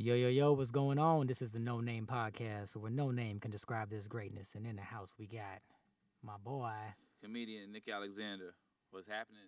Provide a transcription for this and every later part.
Yo, yo, yo, what's going on? This is the No Name Podcast, where no name can describe this greatness. And in the house, we got my boy, Comedian Nick Alexander. What's happening?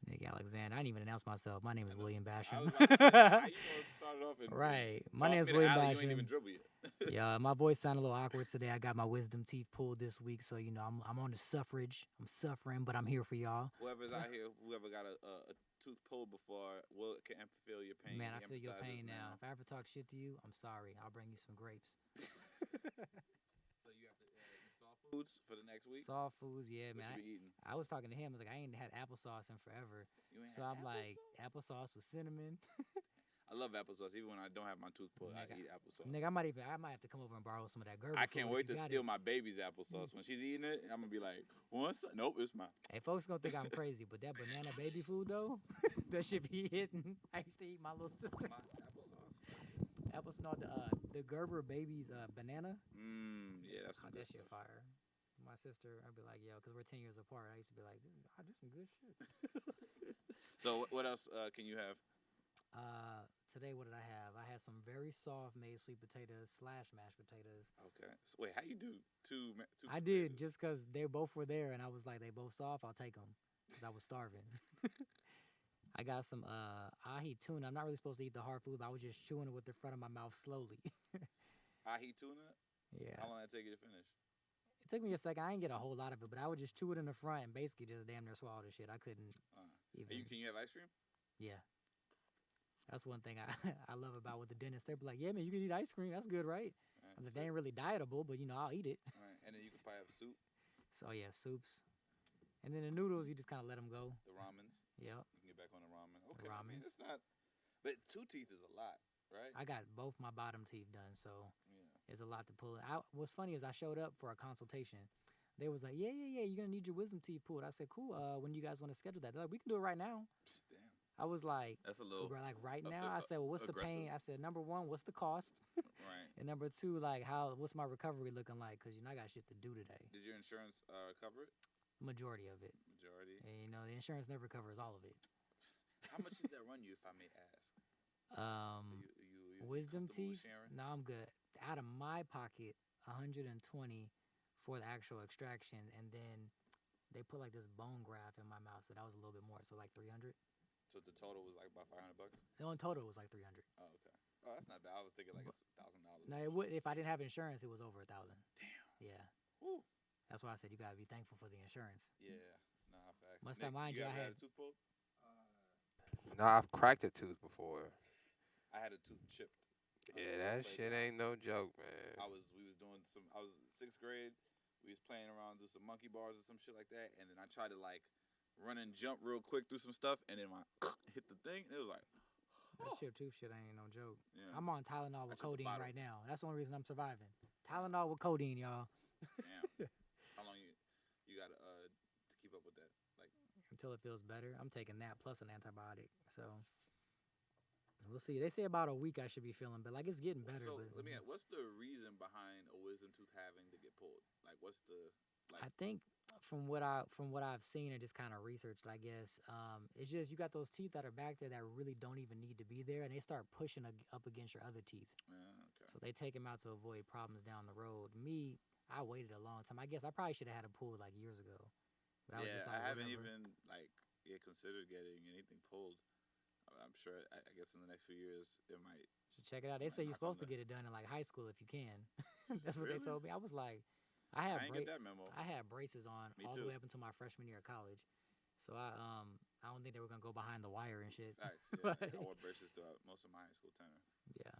Nick Alexander. I didn't even announce myself. My name is I know. William I Basham. was about to say, how you gonna start it off and Right. My toss name me is the William alley? You ain't even Basham. dribble yet. Yeah, my voice sounded a little awkward today. I got my wisdom teeth pulled this week, so I'm on the suffrage. I'm suffering, but I'm here for y'all. Whoever's out here, whoever got a tooth pulled before, can feel your pain. Man, He I feel your empathizes pain now. If I ever talk shit to you, I'm sorry. I'll bring you some grapes. So you have to eat soft foods for the next week. Soft foods, yeah, What man. you be eating? I was talking to him. I was like, I ain't had applesauce in forever. You ain't So had I'm like, applesauce? applesauce with cinnamon. I love applesauce. Even when I don't have my tooth pulled, I eat applesauce. Nigga, I might have to come over and borrow some of that Gerber I food can't if wait you to got steal it. my baby's applesauce. When she's eating it, I'm gonna be like, nope, it's mine. Hey, folks gonna think I'm crazy, but that banana baby food though, that should be hitting. I used to eat my little sister. My applesauce. The Gerber baby's banana. Yeah, that's some That good shit stuff. fire. My sister, I'd be like, yo, because we're 10 years apart. I used to be like, I do some good shit. So what else can you have? Today, what did I have? I had some very soft made sweet potatoes / mashed potatoes. Okay. So wait, how you do two? I did just because they both were there, and I was like, they both soft. I'll take them because I was starving. I got some ahi tuna. I'm not really supposed to eat the hard food, but I was just chewing it with the front of my mouth slowly. Ahi tuna. Yeah. How long did it take you to finish? It took me a second. I didn't get a whole lot of it, but I would just chew it in the front and basically just damn near swallow the shit. I couldn't even. Can you have ice cream? Yeah. That's one thing I love about with the dentist. They're like, yeah, man, you can eat ice cream. That's good, right? I'm like, they ain't really dietable, but I'll eat it. Right. And then you can probably have soup. So yeah, soups. And then the noodles, you just kind of let them go. The ramens. Yep. You can get back on the ramen. Okay. The I mean, ramens. it's not. But 2 teeth is a lot, right? I got both my bottom teeth done, so Yeah. it's a lot to pull. What's funny is I showed up for a consultation. They was like, yeah, you're gonna need your wisdom teeth pulled. I said, cool. When do you guys want to schedule that? They're like, we can do it right now. Damn. I was like, that's a little like right now. I said, well, what's aggressive. the pain? I said, number one, what's the cost? Right. And number two, like what's my recovery looking like? Because I got shit to do today. Did your insurance cover it? Majority of it. Majority. And the insurance never covers all of it. How much did that run you, if I may ask? You wisdom teeth? Sharing? No, I'm good. Out of my pocket, 120 for the actual extraction, and then they put like this bone graft in my mouth, so that was a little bit more, so like 300. So the total was like about $500. The only total was like 300. Oh, okay. Oh, that's not bad. I was thinking like $1,000. No, it would if I didn't have insurance. It was over 1,000. Damn. Yeah. Woo. That's why I said you gotta be thankful for the insurance. Yeah. Nah, facts. Must Nick, not mind you. I had had a tooth pulled? Nah, I've cracked a tooth before. I had a tooth chipped. Yeah, that shit ain't no joke, man. We was doing some. I was 6th grade. We was playing around, do some monkey bars or some shit like that, and then I tried to like run and jump real quick through some stuff, and then my hit the thing, and it was like. That chipped tooth shit ain't no joke. Yeah. I'm on Tylenol with codeine right now. That's the only reason I'm surviving. Tylenol with codeine, y'all. Damn. How long you got to keep up with that? Like until it feels better. I'm taking that plus an antibiotic. So we'll see. They say about a week I should be feeling, but like it's getting better. So but, let me ask, what's the reason behind a wisdom tooth having to get pulled? Like, what's the like? I think from what I've seen and just kind of researched, I guess it's just you got those teeth that are back there that really don't even need to be there, and they start pushing up against your other teeth. Okay. So they take them out to avoid problems down the road. Me, I waited a long time. I guess I probably should have had a pull like years ago. But I haven't even considered getting anything pulled. I'm sure. I guess in the next few years it might. Should check it out. They say you're supposed to get it done in like high school if you can. That's what they told me. I was like, I didn't get that memo. I had braces on Me all too. the way up until my freshman year of college. So I don't think they were gonna go behind the wire and shit. Facts. Yeah, I wore braces throughout most of my high school tenure. Yeah,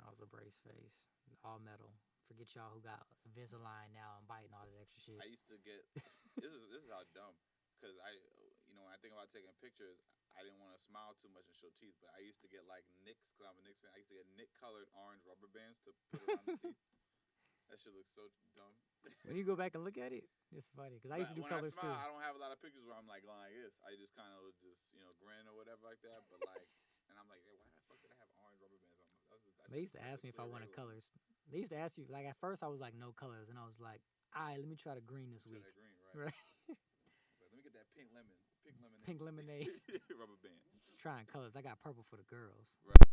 I was a brace face, all metal. Forget y'all who got Invisalign now and biting all that extra shit. I used to get this is how dumb because when I think about taking pictures, I didn't want to smile too much and show teeth, but I used to get like Knicks because I'm a Knicks fan. I used to get Nick colored orange rubber bands to put around the teeth. That shit looks so dumb. When you go back and look at it, it's funny because I used to do when colors I smile, too. I don't have a lot of pictures where I'm like going like this. I just kind of grin or whatever like that. But like, and I'm like, hey, why the fuck did I have orange rubber bands on? They used to ask me if I wanted colors. They used to ask you like at first I was like no colors, and I was like, all right, let me try the green this week. Green, right? Right. Let me get that pink lemonade. Pink lemonade. Rubber band. Trying colors. I got purple for the girls. Right.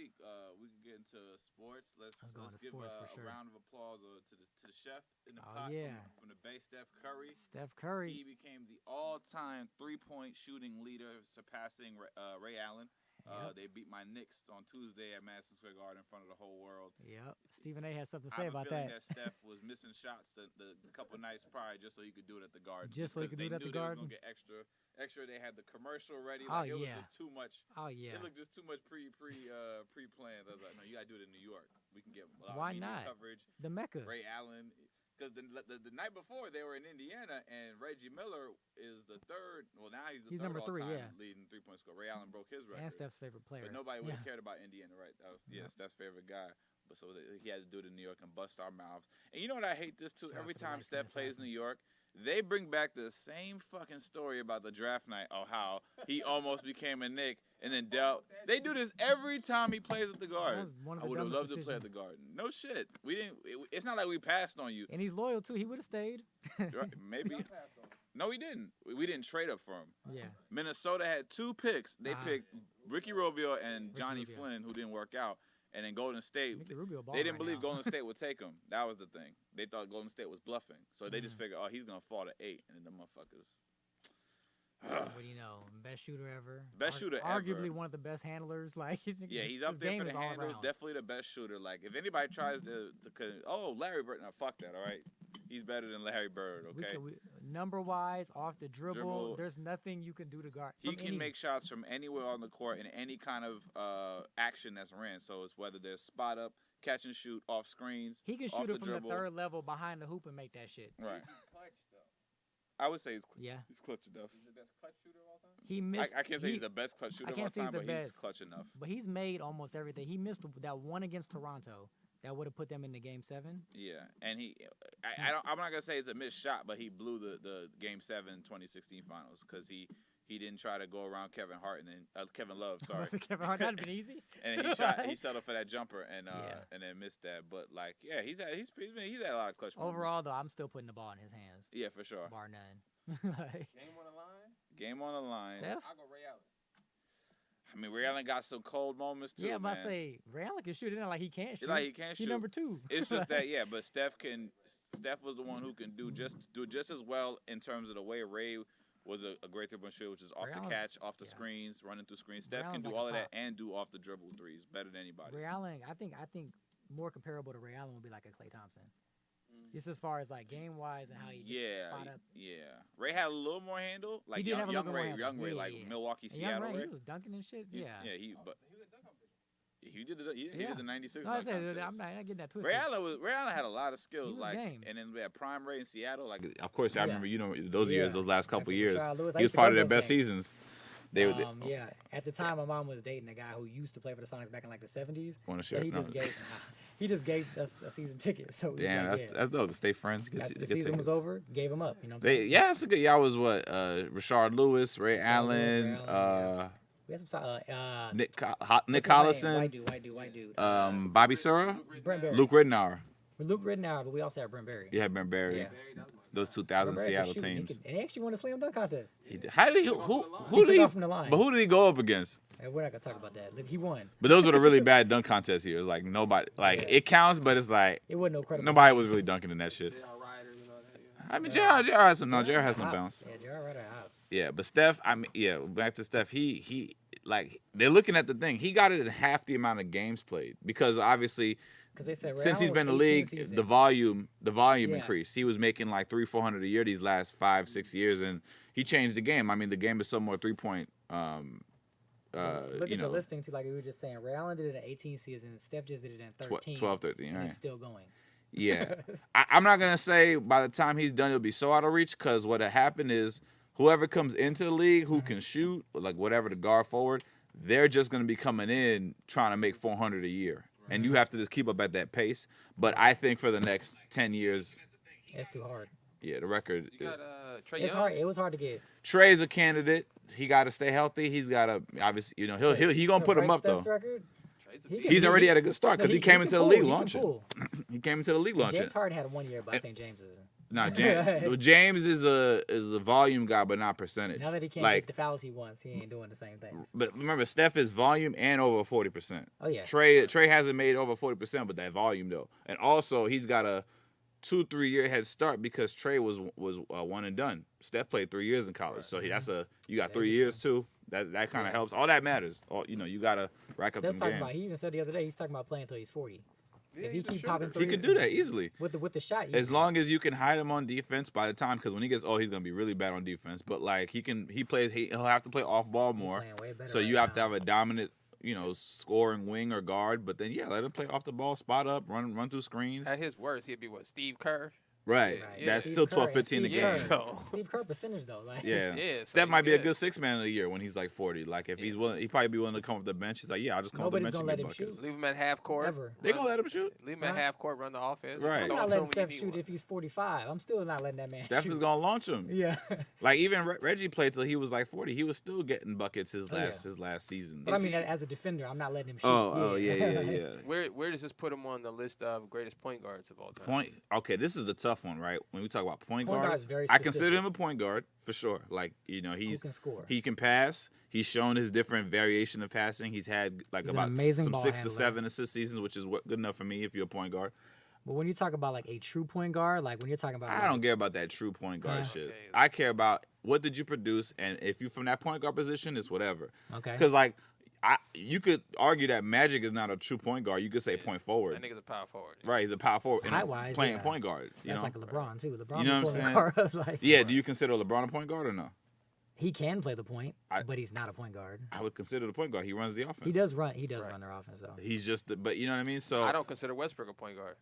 week. We can get into sports. Let's go into give sports for a sure. round of applause to the chef in the Oh, pot yeah. from the Bay, Steph Curry. Steph Curry. He became the all-time three-point shooting leader, surpassing Ray Allen. Yep. They beat my Knicks on Tuesday at Madison Square Garden in front of the whole world. Yep. Stephen A. has something to I say have about a feeling that. Steph was missing shots the couple nights prior just so he could do it at the Garden. Just so he could do it at the They Garden? was gonna get extra. They had the commercial ready. Oh, Like, it yeah. was just too much. Oh yeah. It looked just too much pre-planned. I was like, no, you gotta do it in New York. We can get a lot Why of media not? coverage. The Mecca. Ray Allen, because the night before they were in Indiana, and Reggie Miller is the third. Well, now he's the third number 3, all-time yeah. leading three-point scorer. Ray Allen broke his record. And Steph's favorite player. But nobody would have Yeah. cared about Indiana, right? That was Yep. Steph's favorite guy. But so he had to do it in New York and bust our mouths. And you know what I hate this too? Shout out Every to the time light skin Steph plays assassin. New York, they bring back the same fucking story about the draft night of how he almost became a Knick and then dealt. They do this every time he plays at the That Garden. was one of I the would have dumbest loved to play at decisions. the Garden. No shit. We didn't. It's not like we passed on you. And he's loyal too. He would have stayed. Right? Maybe. No, we didn't. We didn't trade up for him. Yeah. Minnesota had 2 picks. They Uh-huh. picked Ricky Rubio and Ricky Johnny Rubio. Flynn, who didn't work out. And then Golden State, Ricky Rubio they didn't right believe now. Golden State would take him. That was the thing. They thought Golden State was bluffing. So they just figured, oh, he's going to fall to 8. And then the motherfuckers. What do you know? Best shooter ever. Best shooter Arguably ever. one of the best handlers. Like Yeah, he's up there for the handles. Definitely the best shooter. Like, if anybody tries to Larry Bird, no, fuck that, all right? He's better than Larry Bird, okay? Number wise, off the dribble, Dribble. there's nothing you can do to guard. He from can any- make shots from anywhere on the court in any kind of action that's ran. So it's whether there's spot up, catch and shoot, off screens. He can off shoot the it from dribble. the third level behind the hoop and make that shit. Right. Clutch though. I would say Yeah. he's clutch enough. He's the best clutch shooter of all time. He missed. I can't say he- he's the best clutch shooter of all can't say he's time, the but he's best. clutch enough. But he's made almost everything. He missed that one against Toronto. That would have put them in the game 7. Yeah, and I'm not gonna say it's a missed shot, but he blew the Game 7 2016 Finals because he didn't try to go around Kevin Hart and then Kevin Love, sorry, Was it Kevin Hart? That'd been easy. and he settled for that jumper and Yeah. and then missed that. But like, yeah, he's had a lot of clutch moments. Overall, though, I'm still putting the ball in his hands, Yeah, for sure. bar none. Like, Game on the line. Game on the line. Steph? I'll go Ray Allen. I mean, Ray Allen got some cold moments too, yeah, I'm man. about to say Ray Allen can shoot it. Not like he can't shoot. Like he can't He shoot. number 2. It's just that, yeah, but Steph was the one who can do just as well in terms of the way Ray was a great three-point shooter, which is off Ray the Allen's- catch, off the yeah. screens, running through screens. Ray Steph can Allen's do like all a of that top. and do off the dribble threes better than anybody. Ray Allen, I think more comparable to Ray Allen would be like a Klay Thompson. Just as far as like game wise and how he just spot up. Yeah. Ray had a little more handle, like did have a young little more Ray, handle. young Ray, Yeah, like yeah. Milwaukee, And young Seattle Ray, Ray. he was dunking and shit. He's- Yeah. he but He was a dunk competition. he did Yeah. the '96 No, I dunk said contest. I'm not getting that twisted. Ray Allen had a lot of skills, was like, game. and then we had Prime Ray in Seattle. Like, of course, I Yeah. remember, those Yeah. years, those last couple After years, Rashard Lewis, I he was used to part go of to their those best games. seasons. Yeah. At the time, my mom was dating a guy who used to play for the Sonics back in like the 70s. Wanna So share? he No. just gave us a season ticket. So he was Damn, like, that's dope. To stay friends, get After the get season tickets. was over, gave him up. You know what I'm saying? That's a good. Y'all was what? Rashard Lewis, Ray Allen, We had some Nick what's his name? Collison, White dude. Bobby Sura, Brent Berry. Luke Ridnour. Luke Ridnour, but we also had Brent Berry. You had Ben Barry. Yeah. Those 2000 Brent Berry Seattle could shoot. teams. And he actually won a slam dunk contest. He did. How did he? Who He took did he? off from the line. But who did he go up against? Hey, we're not gonna talk about that. Look, he won. But those were the really bad dunk contests here. It's like nobody, like Yeah. it counts, but it's like It wasn't no credible. nobody was really dunking in that shit. J.R. Riders and all that. Yeah. I mean, Jared has some. No, Jared has some House. bounce. Yeah, Jared Ryder house. Yeah, but Steph, I mean, yeah, back to Steph. He like they're looking at the thing. He got it in half the amount of games played because obviously Because they said Ray since he's Allen been in was the 18 league, seasons. the volume Yeah. increased. He was making like 300-400 a year these last 5-6 years, and he changed the game. I mean, the game is so more 3-point. Look You at the know, listing too, like we were just saying. Ray Allen did it in 18 seasons. Steph just did it in 13. 12, 13. And Right. it's still going. Yeah, I'm not gonna say by the time he's done, it'll be so out of reach. Because what happened is whoever comes into the league who can shoot, like whatever the guard forward, they're just gonna be coming in trying to make 400 a year, and you have to just keep up at that pace. But I think for the next 10 years, It's too hard. yeah, the record. You got Trey It's Young. hard. It was hard to get. Trey's a candidate. He got to stay healthy. He's got to obviously, he gonna To put him break up Steph's though. record, Trey's a he beast. can- He's already he- at a good start no, because he he came can into the pull, league he can launching. pull. He came into the league launching. James Harden had 1 year, but I think James is. Nah, James is a volume guy, but not percentage. Now that he can't like, get the fouls he wants, he ain't doing the same things. but remember, Steph is volume and over 40%. Oh yeah. Trey hasn't made over 40%, but that volume though, and also he's got a 2-3 year head start because Trey was one and done. Steph played 3 years in college, so you got 3 years too. That kind of helps. All that matters. You gotta rack up Steph's them talking games. about. He even said the other day he's talking about playing until he's 40. Yeah, If he he's a keep popping shooter. threes, He could do that easily. with the shot. As long as you can hide him on defense by the time, because when he gets he's gonna be really bad on defense. But like he'll have to play off ball more. So you have to have a dominant, scoring wing or guard. But then let him play off the ball, spot up, run through screens. At his worst, he'd be what, Steve Kerr? Right. Yeah. That's Steve still Kerr 12, and 15 a Steve game. Kerr. So Steve Kerr percentage though, like Yeah. Yeah, so Steph you might be a good. good 6 man of the year when he's like 40. Like if he's willing, he'd probably be willing to come off the bench. He's like, I'll just come off the Nobody's bench and gonna get let him buckets. shoot. Leave him at half court. Ever. They gonna let him shoot. Leave him at Huh? half court, run the offense. Right. I'm Throw not it to letting him when Steph you need shoot one. if he's 45. I'm still not letting that man Steph shoot. is gonna launch him. Yeah. Like even Reggie played till he was like 40. He was still getting buckets his Oh, yeah. last season. But I mean, as a defender, I'm not letting him shoot. Oh yeah. Where does this put him on the list of greatest point guards of all time? Okay, this is the tough one, right? When we talk about point Point guard guards, is very I consider specific. him a point guard for sure. Like Who can score? he can pass. He's shown his different variation of passing. He's had like He's an about amazing some ball 6 to handler. 7 assist seasons, which is good enough for me if you're a point guard. But when you talk about like a true point guard, like when you're talking about, I don't care about that true point guard Yeah. shit. Okay. I care about what did you produce, and if you from that point guard position, it's whatever. Okay. Because like you could argue that Magic is not a true point guard. You could say point forward. That nigga's a power forward. Right, he's a power forward and Height-wise, playing yeah. point guard. You That's know, like a LeBron too. LeBron, You know be what I'm point saying? guard. Like, yeah. Do you consider LeBron a point guard or no? he can play the point, I- but he's not a point guard. I would consider the point guard. He runs the offense. He does run. He does Right. run their offense though. He's just, but you know what I mean. So I don't consider Westbrook a point guard.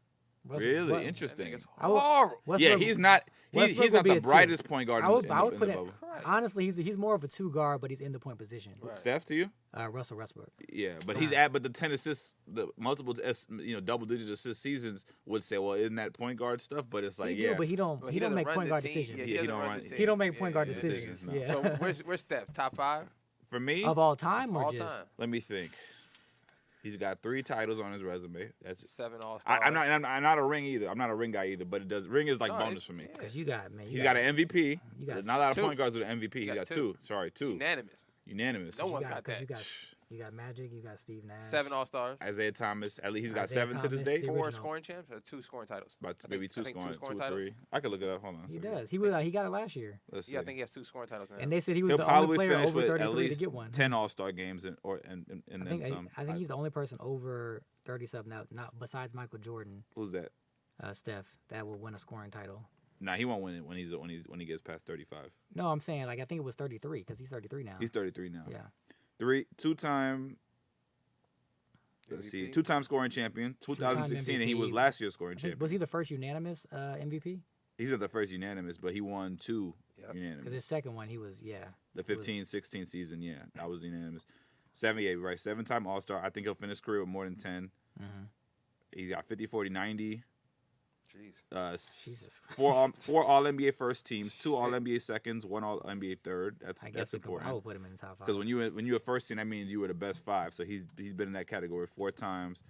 really What- interesting. That nigga's I would- horrible. Yeah, Westbrook- he's not. Westbrook He's would not be the a two. brightest point guard. I would in put the it bubble. Right. honestly. He's more of a two guard, but he's in the point position. Right. Steph to you? Russell Westbrook. Yeah, but Right. but the 10 assists, the multiple double-digit assist seasons would say, well, isn't that point guard stuff? But it's like, he yeah, do, but he don't. But he don't doesn't make run point the guard team. decisions. Yeah, he doesn't don't run run- the team. He don't make point guard yeah. decisions. no. Yeah. So where's Steph? Top 5 for me, of all time or all just time? let me think. He's got 3 titles on his resume. That's 7 All-Stars. I'm not a ring either. I'm not a ring guy either. But ring is like No, bonus it- for me. yeah. because you got man. He's got an MVP. You got There's not a lot of 2. point guards with an MVP. He's got got 2. 2. Sorry, 2. Unanimous. Unanimous. No one's got because that. you got Magic. You got Steve Nash. 7 All-Stars. Isaiah Thomas. At least he's got Isaiah 7 to this Thomas, day. the 4 original. scoring champs or 2 scoring titles. About I maybe think- 2 I think scoring, 2 scoring 2 or titles. 3. I could look it up. Hold on. a He second. does. He got it last year, Let's see. Yeah, I think he has 2 scoring titles now. and they said he was He'll the only probably player finish over with 33 at least to get one. 10 All-Star games and I then think some. I think he's the only person over 30-something now, not besides Michael Jordan, Who's that? Steph, that will win a scoring title. Nah, he won't win it when he gets past 35. No, I'm saying like I think it was 33 because he's 33 now. He's 33 now. Yeah. 2-time. Let's see, MVP? 2-time scoring champion, 2016, and he was MVP. last year's scoring I think- champion. was he the first unanimous MVP? He's not the first unanimous, but he won 2 Yep. Because unanimous. his second one, he was The was- 15-16 season, yeah, that was unanimous. 7-time All-Star. I think he'll finish his career with more than 10. Mhm. He's got 50, 40, 90. Jeez. Jesus Four All NBA first teams, 2 All NBA seconds, 1 All NBA third. That's I guess I important. would put him in the top 5. Because when you were first team, that means you were the best 5. So he's been in that category 4 times.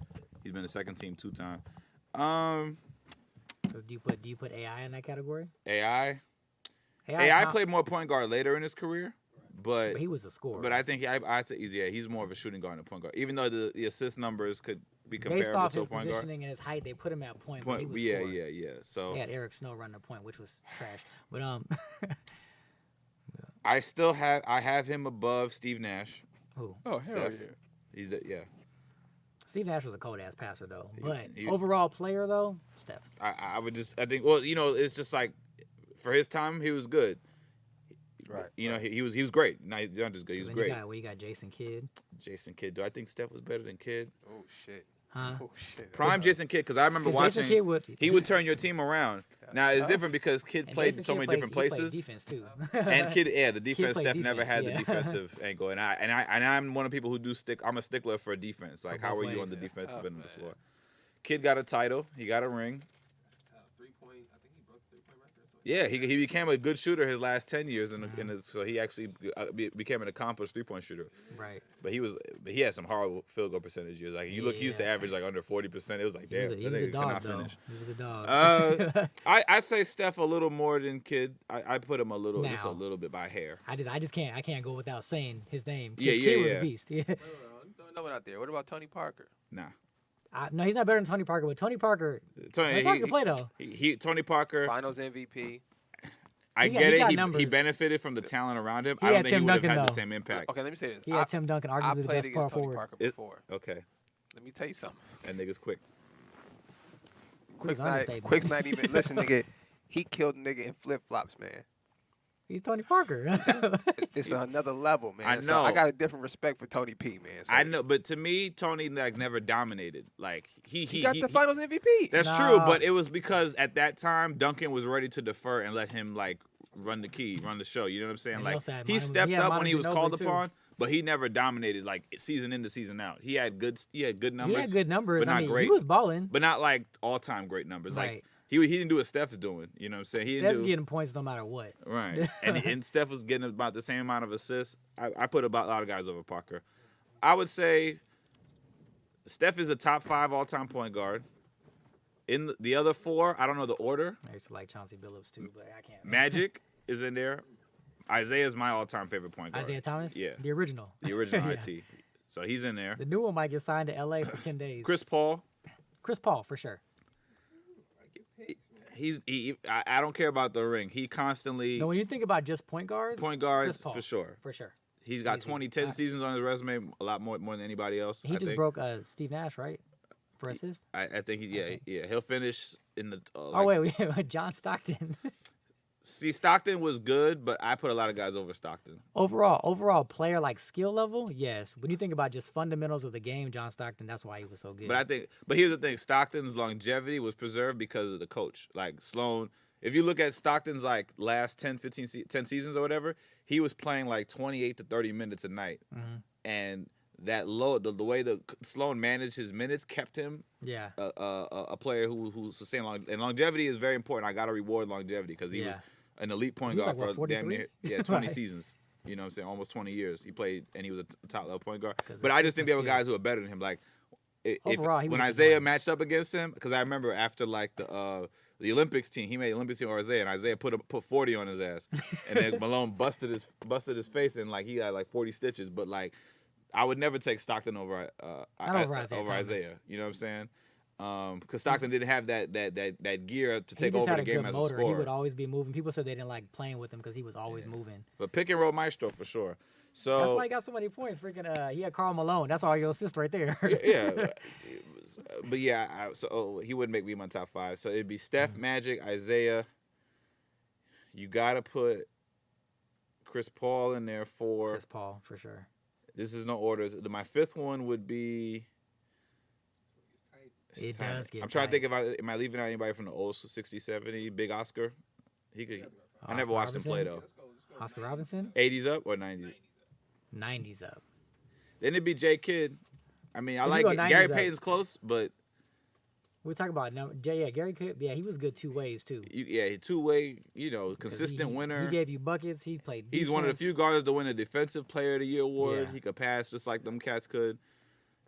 He's been the second team 2 times. Do you put AI in that category? AI AI played more point guard later in his career, but he was a scorer. I think I'd say he's more of a shooting guard than a point guard. Even though the assist numbers could be based comparable off to a his point guard. positioning and his height, they put him at point. But he was Yeah. scoring. So They had Eric Snow running the point, which was trash. But I still have him above Steve Nash. who? Oh, hell Steph. yeah. He's Steve Nash was a cold ass passer though. But he- overall player though, Steph. I think well, it's just like for his time he was good. Right. He was great. Not just good. He was Then great. You got Jason Kidd, Jason Kidd. Do I think Steph was better than Kidd? Oh, shit. huh? Oh, shit. Prime Jason Kidd, because I remember 'Cause watching. Jason Kidd He would turn your team around. Now it's different because Kidd and played Jason in so Kidd many played- different he played places. defense too. And Kidd, the defense. played Steph never defense, had the yeah. defensive angle, and I'm one of the people who do stick. I'm a stickler for defense. Like, For how both are you on ways. the That's defensive tough, end of the man. floor? Kid got a title. He got a ring. 3-point. I think he broke the 3-point record. So Yeah, he became a good shooter his last 10 years, so he actually became an accomplished 3-point shooter. Right. But he had some horrible field goal percentage years. Like he used to average like under 40%. It was like, damn, He was that a nigga dog, cannot though. finish. He was a dog. I say Steph a little more than Kid. I put him just a Now. little bit by hair. I just can't go without saying his name. Yeah, Kid was yeah. a beast. Yeah. No one out there. What about Tony Parker? Nah, No, he's not better than Tony Parker, but Tony Parker Parker can play though. Tony Parker. Finals MVP. I He got- get he it. got He numbers. benefited from the talent around him. He I had don't think Tim he would have Duncan, had the though. same impact. Okay, let me say this. He had Tim Duncan, I arguably the played best power against Tony forward. Parker It- before. Okay, Let me tell you something. that nigga's quick. Quick's an Not, understatement. Quick's not even. Listen, nigga. He killed nigga in flip flops, man. He's Tony Parker. It's another level, man. I So I know. got a different respect for Tony P, man. So I know, but to me, Tony like never dominated. Like he got the Finals MVP. That's Nah. true, but it was because at that time Duncan was ready to defer and let him like run the show. You know what I'm saying? And Like also had he Manu- stepped he had up Manu when he was Ginobili, called too. upon, but he never dominated like season in to season out. He had good numbers. He had good numbers. but I not mean, great. he was balling. but not like all time great numbers. Like Right. he didn't do what Steph's doing. You know what I'm saying? He Steph's didn't do getting points no matter what. right. and Steph was getting about the same amount of assists. I put about a lot of guys over Parker. I would say Steph is a top 5 all time point guard. In the other 4, I don't know the order. I used to like Chauncey Billups too, but I can't. Magic is in there. Isaiah's my all-time favorite point guard. Isaiah Thomas? Yeah. The original. The original Yeah. IT. So he's in there. The new one might get signed to LA for 10 days. Chris Paul. Chris Paul, for sure. I don't care about the ring. He constantly No, when you think about just point guards, point guards Chris Paul. for sure. For sure. He's got Easy. 2010 seasons on his resume, a lot more than anybody else. He I just think. broke Steve Nash, right? For assist? I think he'll finish in the. Oh, wait, John Stockton. See, Stockton was good, but I put a lot of guys over Stockton. Overall player like skill level, yes. When you think about just fundamentals of the game, John Stockton, that's why he was so good. But here's the thing: Stockton's longevity was preserved because of the coach. Like Sloan, if you look at Stockton's like last 10 seasons or whatever, he was playing like 28 to 30 minutes a night, and that the way the Sloan managed his minutes kept him yeah. a player who sustained and longevity is very important. I got to reward longevity because he was an elite point He was guard like, what, for damn 43? near 20 Right. seasons. You know what I'm saying? Almost 20 years. He played and he was a top level point guard. 'Cause But I just think there were assist and guys who are better than him. Like Overall, he was when just Isaiah one. matched up against him, because I remember after like the Olympics team, he made Olympics team with Isaiah, and Isaiah put 40 on his ass, and then Malone busted his face and like he had like 40 stitches. But like I would never take Stockton over Not over Isaiah Thomas. Isaiah. You know what I'm saying? Because Stockton didn't have that gear to He take just over had the a game good as motor. a He scorer. would always be moving. People said they didn't like playing with him because he was always moving. But pick and roll maestro for sure. So That's why he got so many points. Freaking, he had Karl Malone. That's all your assist right there. yeah. But yeah, he wouldn't make me my top 5. So it'd be Steph, Magic, Isaiah. You gotta put Chris Paul in there for. Chris Paul, for sure. This is no orders. My 5th one would be. It's It tight. does get I'm trying to tight. think if am I leaving out anybody from the old 60, 70, Big Oscar. He could. I never Oscar watched him play Robinson? though. Oscar Robinson, 80s up or 90s? 90s up. Then it'd be J Kidd. I mean, I If you like go it. 90s Gary up. Payton's close, but We talk about Gary could. Yeah, he was good 2 ways too. two-way. You know, 'Cause consistent he, winner. He gave you buckets. He played. He's one of the defense. few guards to win a Defensive Player of the Year award. Yeah. He could pass just like them cats could.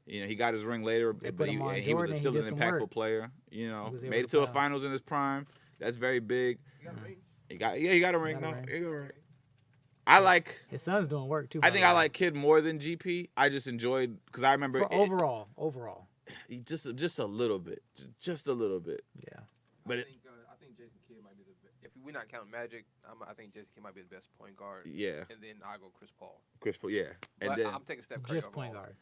You know, he got his ring later, They but put him on he was Jordan, still he an did some impactful work. player. You know, was able made to it to a put out. finals in his prime. That's very big. You got a ring? He got a ring. got a No, ring. he got a ring. I like. His son's doing work too. I by think the I way. like Kid more than GP. I just enjoyed because I remember For overall. just a little bit, just a little bit. Yeah. But I think Jason Kidd might be the best. If we're not counting Magic, I think Jason Kidd might be the best point guard. yeah, And then I go Chris Paul. Chris Paul, yeah, and But then I'm taking Steph Curry. Just over point all. guard.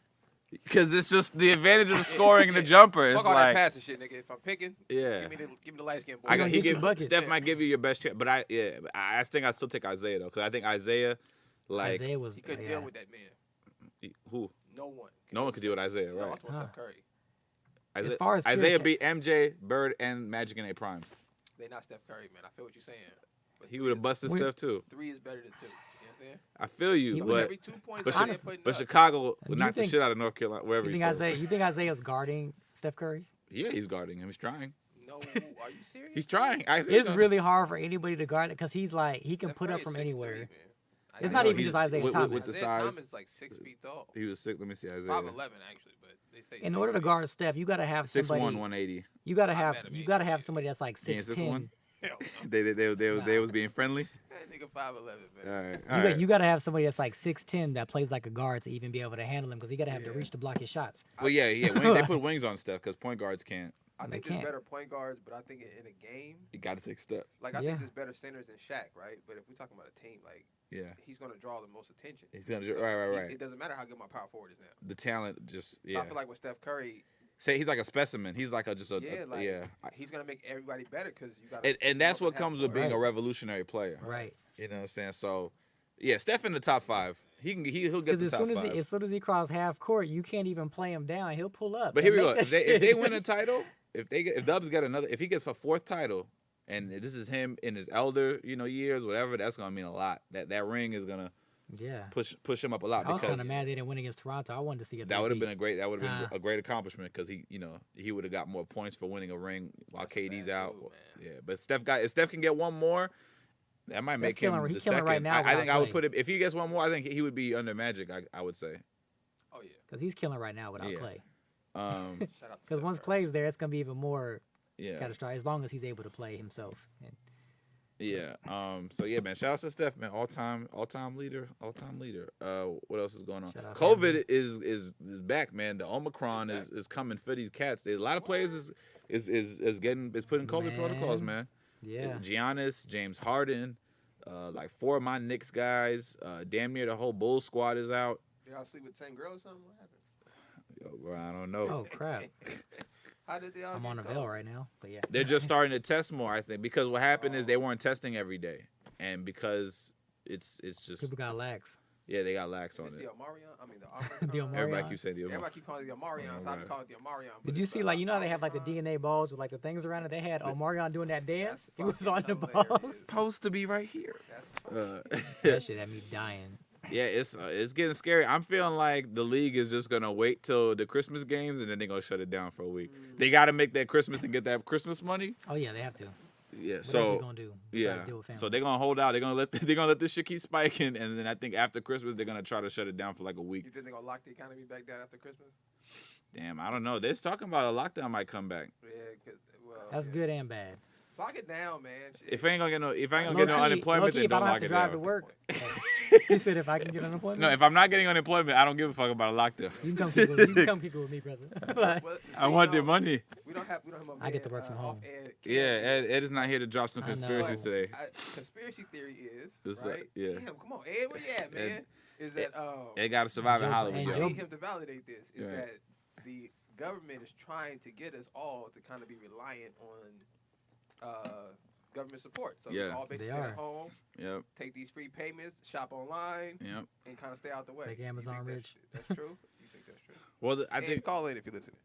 because it's just the advantage of the scoring and the jumper. It's Fuck all that like passing shit, nigga. If I'm picking, yeah. give me the light skin boy. I got gonna he get you give buckets. Steph might give you your best chance, but I think I still take Isaiah though because I think Isaiah like Isaiah was. He couldn't yeah. deal with that man. who No one. no one could deal with Isaiah, No, I'm right? talking Steph Curry. Isaiah, far as pure Isaiah cha- beat MJ, Bird, and Magic in their primes. They not Steph Curry, man. I feel what you're saying. But He would have busted We- Steph too. 3 is better than 2. You know what I'm saying? I feel you, He So would- but every 2 points, but, I'm Honestly- putting but up. Chicago Do would you knock the think- shit out of North Carolina, wherever You he's think from. Isaiah's guarding Steph Curry? Yeah, he's guarding him. He's trying. No, No, are you serious? He's trying. I said It's really hard for anybody to guard it because he's like he can Steph put Curry up is from 6'3", anywhere. man. It's I not know, even he's- just Isaiah with Thomas. the Isaiah size. Thomas is like 6 feet tall. He was sick. Let me see Isaiah. 5'11" actually, but they say In 6 order to feet. guard Steph, you gotta have 6'1", somebody. 180. You gotta I'm have mad at you me. gotta have somebody that's like He ain't 6'10". 6'1"? Hell no. They was being friendly. That nigga 5'11", All man. right. You, you gotta have somebody that's like 6'10" that plays like a guard to even be able to handle him because he gotta have the Yeah. reach to block his shots. Well, yeah. They put wings on Steph because point guards can't. I They think there's can't. better point guards, but I think in a game, You got to take Steph. like I Yeah. think there's better centers than Shaq, right? But if we're talking about a team, like Yeah. he's gonna draw the most attention. He's gonna So right. It doesn't matter how good my power forward is now. The talent just So yeah. I feel like with Steph Curry, Say he's like a specimen. He's like just a yeah, he's gonna make everybody better because you got. And that's what comes with being a Right. revolutionary player. Right. You know what I'm saying? So, yeah, Steph in the top 5. He'll get Because the as top soon as 5. as soon as he crosses half court, you can't even play him down. He'll pull up. But and here we make go. that If they shit. win a title, if Dubs get another, if he gets a 4th title, and this is him in his elder years, whatever, that's gonna mean a lot. That ring is gonna Yeah. push him up a lot I was kind because of mad they didn't win against Toronto. I wanted to see a that would have three-peat. been a great accomplishment because he would have got more points for winning a ring while That's a KD's bad out. move, man. Yeah, but if Steph can get one more, that might Steph make him killing- he the killing second. right now I think without I would Clay. put him if he gets one more. I think he would be under Magic. I would say. Oh yeah. Because he's killing right now without Yeah. Clay. Um, Shout out to Because Steph once Curry. Clay's there, it's gonna be even more yeah, catastrophic. As long as he's able to play himself. And yeah. So yeah, man. Shout out to Steph, man. All time leader. What else is going on? Shout out COVID is back, man. The Omicron is coming for these cats. There's a lot of players is putting COVID protocols, man. yeah, Giannis, James Harden, like 4 of my Knicks guys. Damn near the whole Bulls squad is out. Y'all sleep with the same girl or something? What happened? Yo, bro, I don't know. oh crap, How did they all I'm get on a COVID? veil right now. But yeah, They're just starting to test more, I think, because what happened is they weren't testing every day, and because it's just people got lax. yeah, they got lax on It's the it. Omarion. I mean The the Omarion. Everybody Omarion. keeps saying the Everybody keep calling it the Omarion, so I be Right. calling it the Omarion. but Did you it's see the like they have like the Omicron. DNA balls with like the things around it? They had Omarion doing that dance. That's He was fucking on the hilarious. balls. Supposed to be right here. That's That shit had me dying. Yeah, it's getting scary. I'm feeling like the league is just gonna wait till the Christmas games and then they're gonna shut it down for a week. They got to make that Christmas and get that Christmas money. Oh yeah, they have to. Yeah, What else so you gonna do? yeah, besides deal with so family? they're gonna hold out. They're gonna let this shit keep spiking, and then I think after Christmas they're gonna try to shut it down for like a week. You think they're gonna lock the economy back down after Christmas? Damn, I don't know. They're talking about a lockdown might come back. Yeah, well. That's yeah. good and bad. Lock it down, man. Shit. If I ain't gonna get no Low-key- unemployment, low-key, then if I don't don't have lock to it drive to down. work. He said if I can get unemployment. No, if I'm not getting unemployment, I don't give a fuck about a lockdown. you can come kick with, you can come kick it with me, brother. Like, Well, I see, want you their know, money. We don't have my I get to man, work from home. off-air, Yeah, Ed is not here to drop some I know. conspiracies today. Conspiracy theory is This, right. yeah. Damn, come on, Ed, where you at, man? Is that Ed got to survive in Joe- Hollywood. and I yo. Joe- need him to validate this. Is Right. that the government is trying to get us all to kind of be reliant on government support. So Yeah. we all basically They sit are. at home, Yep, take these free payments, shop online, yep. and kind of stay out the way. Make You Amazon think rich. That's true. You think that's true? Well, I Ed, think call in if you're listening.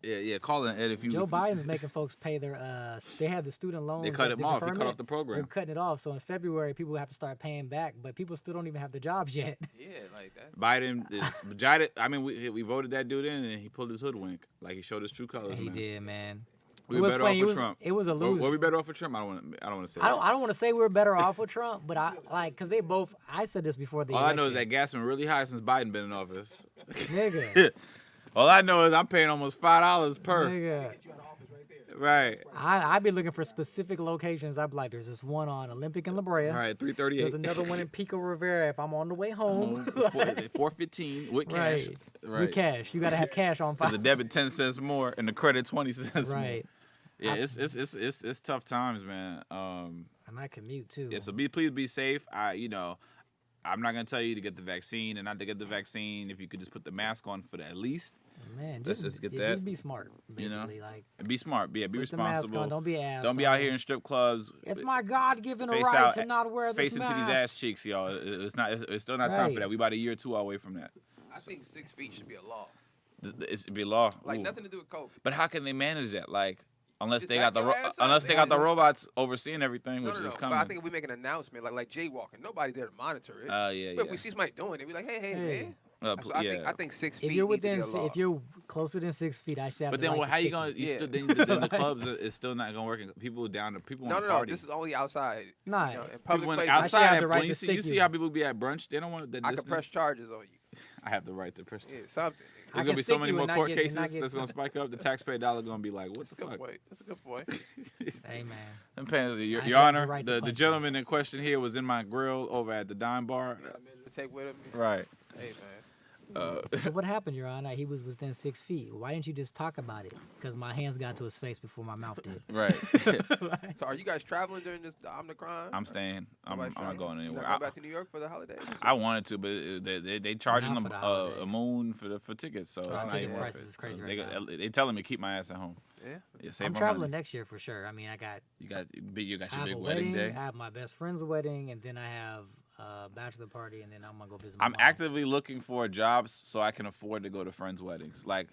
yeah. Call in Ed if you. Joe if you- Biden's making folks pay their. They had the student loans. They cut him off. He cut deferment. off the They're program. cutting it off. So in February, people have to start paying back, but people still don't even have the jobs yet. Yeah, like that's. Biden is. I mean, we voted that dude in, and he pulled his hoodwink. Like he showed his true colors. he man. did, man. We It were was better funny. off with Trump. It was a Were loser. we better off with Trump? I don't want to say. I don't want to say we were better off with Trump, but I like because they both. I said this before the All I election. know is that gas been really high since Biden been in office. Nigga, All I know is I'm paying almost $5 per. nigga. Get you out of office right there. Right. I be looking for specific locations. I'd be like, there's this one on Olympic and La Brea. Right. There's 338. another one in Pico Rivera if I'm on the way home. 415 with cash. Right. Right. With cash. You gotta have cash on The file. debit 10 cents more and the credit 20 cents more. Right. Yeah, it's tough times, man. And I commute too. Yeah, so please be safe. I'm not gonna tell you to get the vaccine and not to get the vaccine. If you could just put the mask on for the at least Man, let's just get yeah, that, Just be smart, you know? basically. Like, and be smart. Yeah, be put the mask responsible. on. Don't be an asshole. Don't be out here in strip clubs. It's my God-given Face right out, to not wear this face into mask. these ass cheeks, y'all. It's not. It's still not time for Right. that. We about a year or two away from that. I think 6 feet should be a law. It's be law. Like Ooh. nothing to do with COVID. But how can they manage that? Like, unless Just they got back the your ass up, unless they man. got the robots overseeing everything, No, which no, is no. coming. But I think if we make an announcent like jaywalking, nobody's there to monitor it. Yeah. but if we see somebody doing it, we like, hey, Hey. man. So I think 6 feet. If you're need to be within, a law. if you're closer than 6 feet, I should have. But the then right how to you stick gonna? you. You Yeah. still then the Right. clubs it's still not gonna work. People down to people No, want to no, party. this is only outside. Nah, You know, in People public went places. I should outside. have the right When you to see stick you. how people be at brunch, they don't want that I can distance. press charges on you. I have the right to press. Yeah, something. I There's can gonna be so stick many you more and not court get- and cases not get- that's gonna spike up. The taxpayer dollar gonna be like, what That's the a good fuck? point. That's a good point. Hey man, I'm paying your I should Your have the Honor. right to The punch you. gentleman in question here was in my grill over at the Dime Bar. You got a minute to take with him. Right. Hey man. so what happened, Your Honor? He was within 6 feet. Why didn't you just talk about it? Because my hands got to his face before my mouth did. Right. So are you guys traveling during this Omicron? I'm staying. I'm Nobody's not traveling? going You anywhere. not going back to New York for the holidays? I wanted to, but they charging Not them for the a holidays. moon for tickets, so it's not ticket even worth prices it. is crazy So right they telling me keep my ass at home. Yeah. Yeah, save I'm my traveling money. next year for sure. I mean, I got You got I your have big a wedding day. I have my best friend's wedding, and then I have a bachelor party, and then I'm gonna go visit my I'm mom. actively looking for jobs so I can afford to go to friends' weddings, like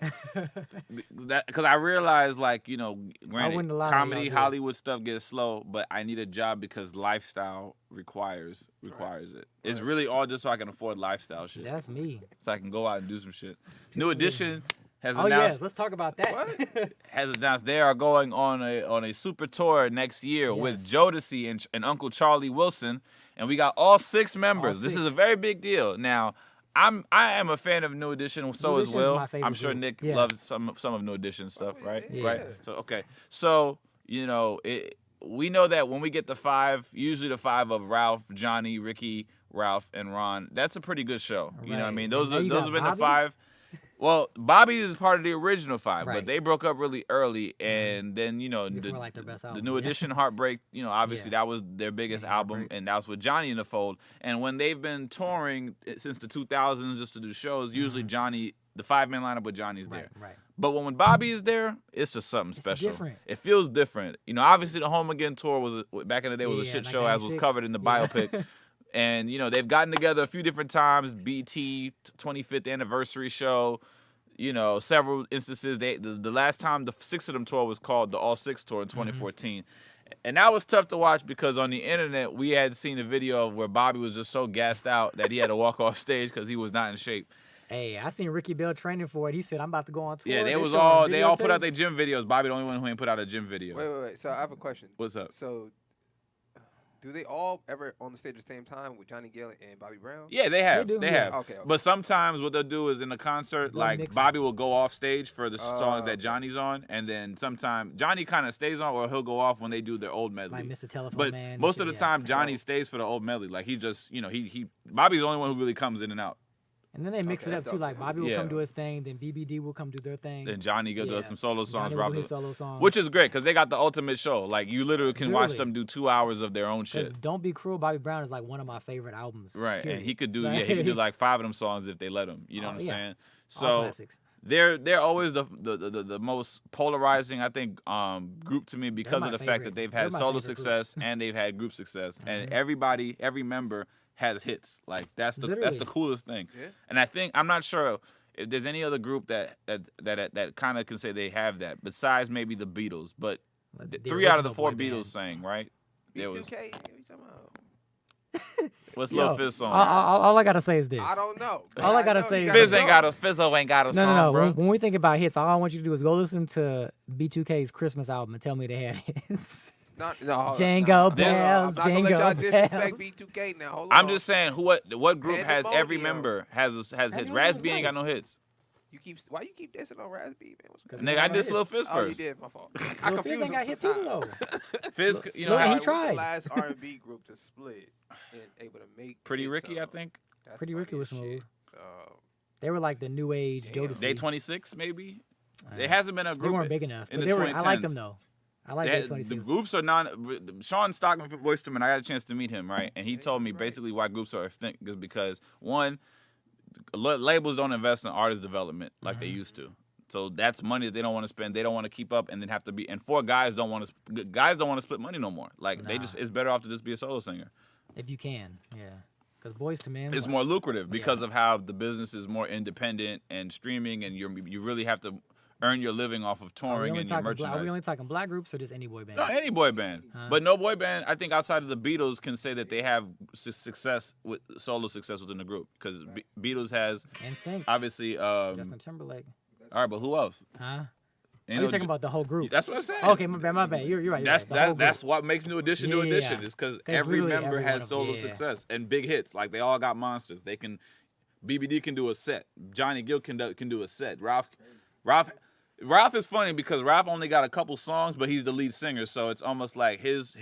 that, because I realize, like, you know, win granted, the lottery, comedy, y'all do it. Hollywood stuff gets slow, but I need a job because lifestyle requires it. It's Right. really all just so I can afford lifestyle shit, That's me. so I can go out and do some shit. New Edition has Oh announced yes, let's talk about that. has announced they are going on a super tour next year with Yes. Jodeci and Uncle Charlie Wilson, and we got all 6 members. This is a 6. very big deal. Now, I am a fan of New Edition, so New is Edition's Will. my favorite I'm sure group. Nick Yeah. loves some of New Edition stuff, yeah, right? yeah, Right. yeah. So okay, so you know we know that when we get the 5, usually the 5 of Ralph, Johnny, Ricky, Ralph, and Ron, that's a pretty good show. You know what I Right. mean? And Those now you have got been the Bobby? 5. Well, Bobby is part of the original 5, but Right. they broke up really early, and then you know Before, like, their best the album, New yeah. Edition, Heartbreak. You know, obviously Yeah. that was their biggest Yeah, album, Heartbreak. and that was with Johnny in the fold. And when they've been touring since the 2000s just to do shows, usually Johnny, the 5-man lineup with Johnny's right, there. right. But when Bobby is there, it's just something It's special. different. It feels different. You know, obviously the Home Again tour was back in the day was a Yeah, shit like show, as was 96. covered in the Yeah. biopic. And you know they've gotten together a few different times. BT 25th anniversary show. You know, several instances. The last time the 6 of them tour was called the All 6 tour in 2014. And that was tough to watch because on the internet we had seen a video of where Bobby was just so gassed out that he had to walk off stage because he was not in shape. Hey, I seen Ricky Bell training for it. He said, "I'm about to go on tour." Yeah, They're they showing all put out their videotapes. gym videos. Bobby the only one who ain't put out a gym video. Wait. So I have a question. What's up? So, do they all ever on the stage at the same time with Johnny Gill and Bobby Brown? Yeah, they have. do, They yeah. have. Okay. But sometimes what they'll do is in the concert, They'll like mix 'em. Bobby will go off stage for the songs that okay. Johnny's on, and then sometimes Johnny kind of stays on, or he'll go off when they do their old medley. Like Mr. Telephone But Man. most of the yeah. time, Johnny stays for the old medley. Like he just, you know, he Bobby's the only one who really comes in and out. And then they mix Okay, it up that's too. dope, Like man. Bobby will Yeah. come do his thing, then BBD will come do their thing. And Johnny does Yeah. some solo songs, Johnny will Robert, do his solo songs. which is great because they got the ultimate show. Like you literally can watch Literally. them do 2 hours of their own shit. Because Don't Be Cruel, Bobby Brown is like one of my favorite albums. Right, period. and he could do Like- he could do like 5 of them songs if they let him. You know Oh, what I'm yeah. saying? All So classics. they're always the most polarizing, I think, group to me because my of the fact favorite. that they've They're had my solo favorite group. success and they've had group success, and Mhm. every member has hits. Like that's the Literally. coolest thing. Yeah. And I think I'm not sure if there's any other group that kind of can say they have that besides maybe the Beatles, but Like the 3 out of the original 4 boy Beatles band. sang, right? There was B2K? What you talking about? what's Yo, Lil Fizz song? all I gotta say is this. I don't know. All I gotta know say he is- Fizz a ain't got a song. Fizzo ain't got a No, song, no, no. bro. When we think about hits, all I want you to do is go listen to B2K's Christmas album and tell me they had hits. No, Jingle I'm bells, not gonna let y'all jingle disrespect bells. B2K now. Hold I'm on. just saying, what group has every Pandemonium. member has hits? Pandemonium Raspy was ain't got no nice. hits. Why you keep dissing on Raspy, man? What's 'Cause going Nigga, he I got dissed no Lil hits. Fizz on? Oh, you first. did. My fault. I Lil Fizz confused ain't him got hits either sometimes. though. Fizz, you know Look, how he What's tried. the last R&B group to split and able to make Pretty hits Ricky, I on? think. That's Pretty Ricky funny was as shit. smooth. They were like the new age Damn. Jodeci. Day 26 maybe. Uh, There hasn't been a They group. weren't big enough. in But the they were. I like 2010s. them though. I like They Day had- 26. the groups are non. Sean Stockman voiced him, and I got a chance to meet him, right? And he Yeah, told me right. basically why groups are extinct is because one, labels don't invest in artist development like they used to. So that's money that they don't want to spend. They don't want to keep up, and then have to be. And 4 guys don't want to split money no more. Like they Nah. just, it's better off to just be a solo singer. If you can, yeah. Because Boys to Men. It's what? more lucrative Yeah. because of how the business is more independent and streaming, and you really have to earn your living off of Are we touring only and your talking merchandise. are we only talking black groups or just any boy band? No, any boy band, Huh? but no boy band. I think outside of the Beatles can say that they have success with solo success within the group because Beatles has NSYNC, obviously. Justin Timberlake. All right, but who else? Huh? Ain't Are you no talking about the whole group? That's what I'm saying. Okay, my bad, my bad. You're right. You're right. The whole That's group. what makes New Edition Yeah, New yeah, Edition yeah. is because 'Cause every literally member every one has of- solo yeah. success and big hits. Like they all got monsters. They can. BBD can do a set. Johnny Gill can do a set. Ralph is funny because Ralph only got a couple songs, but he's the lead singer, so it's almost like his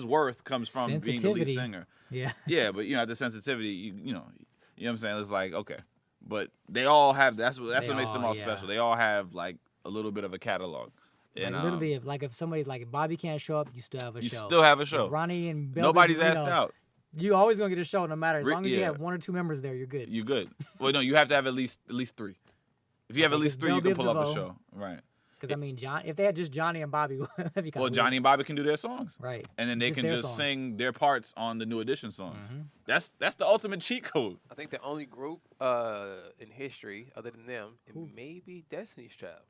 worth comes from being the lead Sensitivity. singer. Yeah. Yeah, but the sensitivity, you know what I'm saying? It's like, okay. But they all have that's what They makes them all, all yeah. special. They all have like a little bit of a catalog. Like, And literally, if somebody like Bobby can't show up, you still have a you show. still have a If show. Ronnie and Belvin, Nobody's you asked know, out. You always gonna get a show no matter as long as you Yeah. have one or two members there, you're good. You good. Well, no, you have to have at least 3. If you have Okay, at least 'cause 3, you Bell can pull up a Biv show. Right. Because I mean, if they had just Johnny and Bobby, that'd be kind Well, of Johnny and Bobby can do their songs. right? And then they Just can their just songs. sing their parts on the New Edition songs. Mhm. That's the ultimate cheat code. I think the only group in history other than them, it Who? may be Destiny's Child.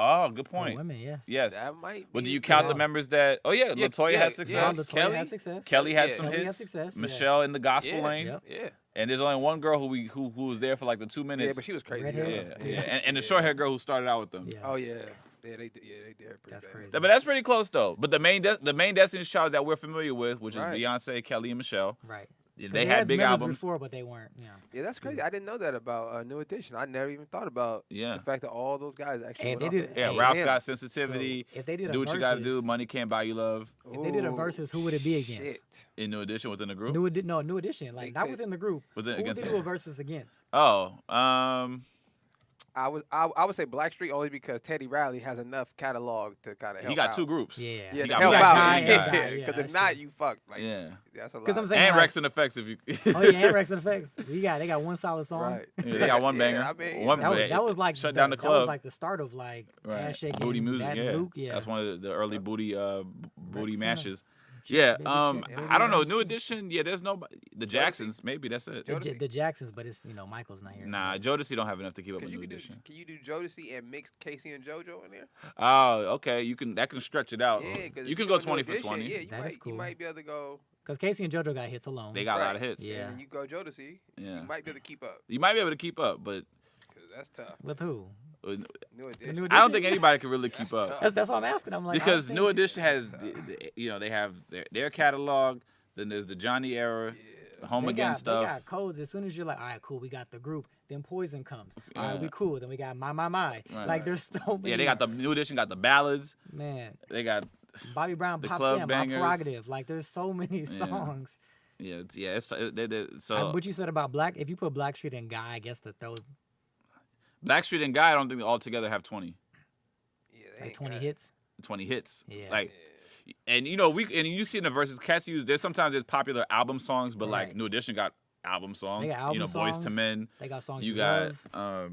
Oh, good For point. women, yes. Yes. That might. But do be you count the- the members that? Oh yeah, Yeah, Latoya yeah, had yeah. success. Latoya Kelly? had success. Kelly had Yeah. some Kelly had hits. success, yeah. Michelle in the gospel Yeah, lane. Yep. Yeah. And there's only one girl who was there for like the 2 minutes. Yeah, but she was crazy. Red yeah, hair? yeah. And the short hair girl who started out with them. Yeah. Oh yeah. Yeah, they did her pretty That's bad. crazy. But that's pretty close though. But the main Destiny's Child that we're familiar with, which is Right. Beyonce, Kelly, and Michelle, Right. 'Cause they had big members albums. before, but they weren't. Yeah. Yeah, that's crazy. I didn't know that about New Edition. I never even thought about Yeah. the fact that all those guys actually. And went they off did- there. Yeah, Hey, Ralph damn. got sensitivity. So if they did a Do what you gotta do. versus- Money can't buy you love. If they did a Ooh, versus, who would it be against? Shit. In New Edition within the group. New edition, like They not could- within the group. Within Who would against. they do a versus against? Oh, I would say Blackstreet only because Teddy Riley has enough catalog to kind of help he got out. 2 groups. Yeah. Yeah, He to got help Blackstreet out. and he got- Yeah, Because that's if not, true. you fucked. Like, Yeah. that's a lot. Because I'm saying, And like, Rex and Effects if you. oh yeah, and Rex and Effects. They got one solid song. Right. Yeah, they got one Yeah, banger. I mean, One That was like shut down the That club. was like the start of like Right. ass shaking, Booty music, that yeah. Luke, yeah. That's one of the early booty Rex and mashes. Shit, Yeah, Baby Chick, Baby I don't know. Ass. New Edition, yeah, there's nobody. The Jacksons, maybe that's it. Jodeci. The Jacksons, but it's Michael's not here. Nah, Jodeci don't have enough to keep up Cause with you New can do, Edition. can you do Jodeci and mix Casey and JoJo in there? Oh, okay. That can stretch it out. Yeah, because You can go 20 for 20. Yeah, That is cool. you might be able to go. Because Casey and JoJo got hits alone. They got a lot of Right. hits. Yeah. And then you go Jodeci. Yeah. You might be able to keep up. You might be able to keep up, but Cause that's tough. With who? New Edition. New I don't Edition? think anybody can really keep That's up. tough. That's what I'm asking. I'm like I Because don't New think- Edition has, they have their catalog. Then there's the Johnny era, the Home they Again got, stuff. They got codes. As soon as you're like, all right, cool, we got the group. Then Poison comes. All right, Yeah. we cool. Then we got My. Right. Like there's so many. Yeah, they got the New Edition, got the ballads. man. They got Bobby Brown The pops club in. bangers. My prerogative. Like there's so many Yeah. songs. it's so What you said about Black? If you put Blackstreet and Guy, I guess that those Blackstreet and Guy. I don't think all together have 20 Yeah, they like ain't 20 got- hits. hits. Yeah. Like, and you see in the verses, cats use. There's popular album songs, but like Right. New Edition got album songs. they got album Boys to songs. Men. They got songs You you got love.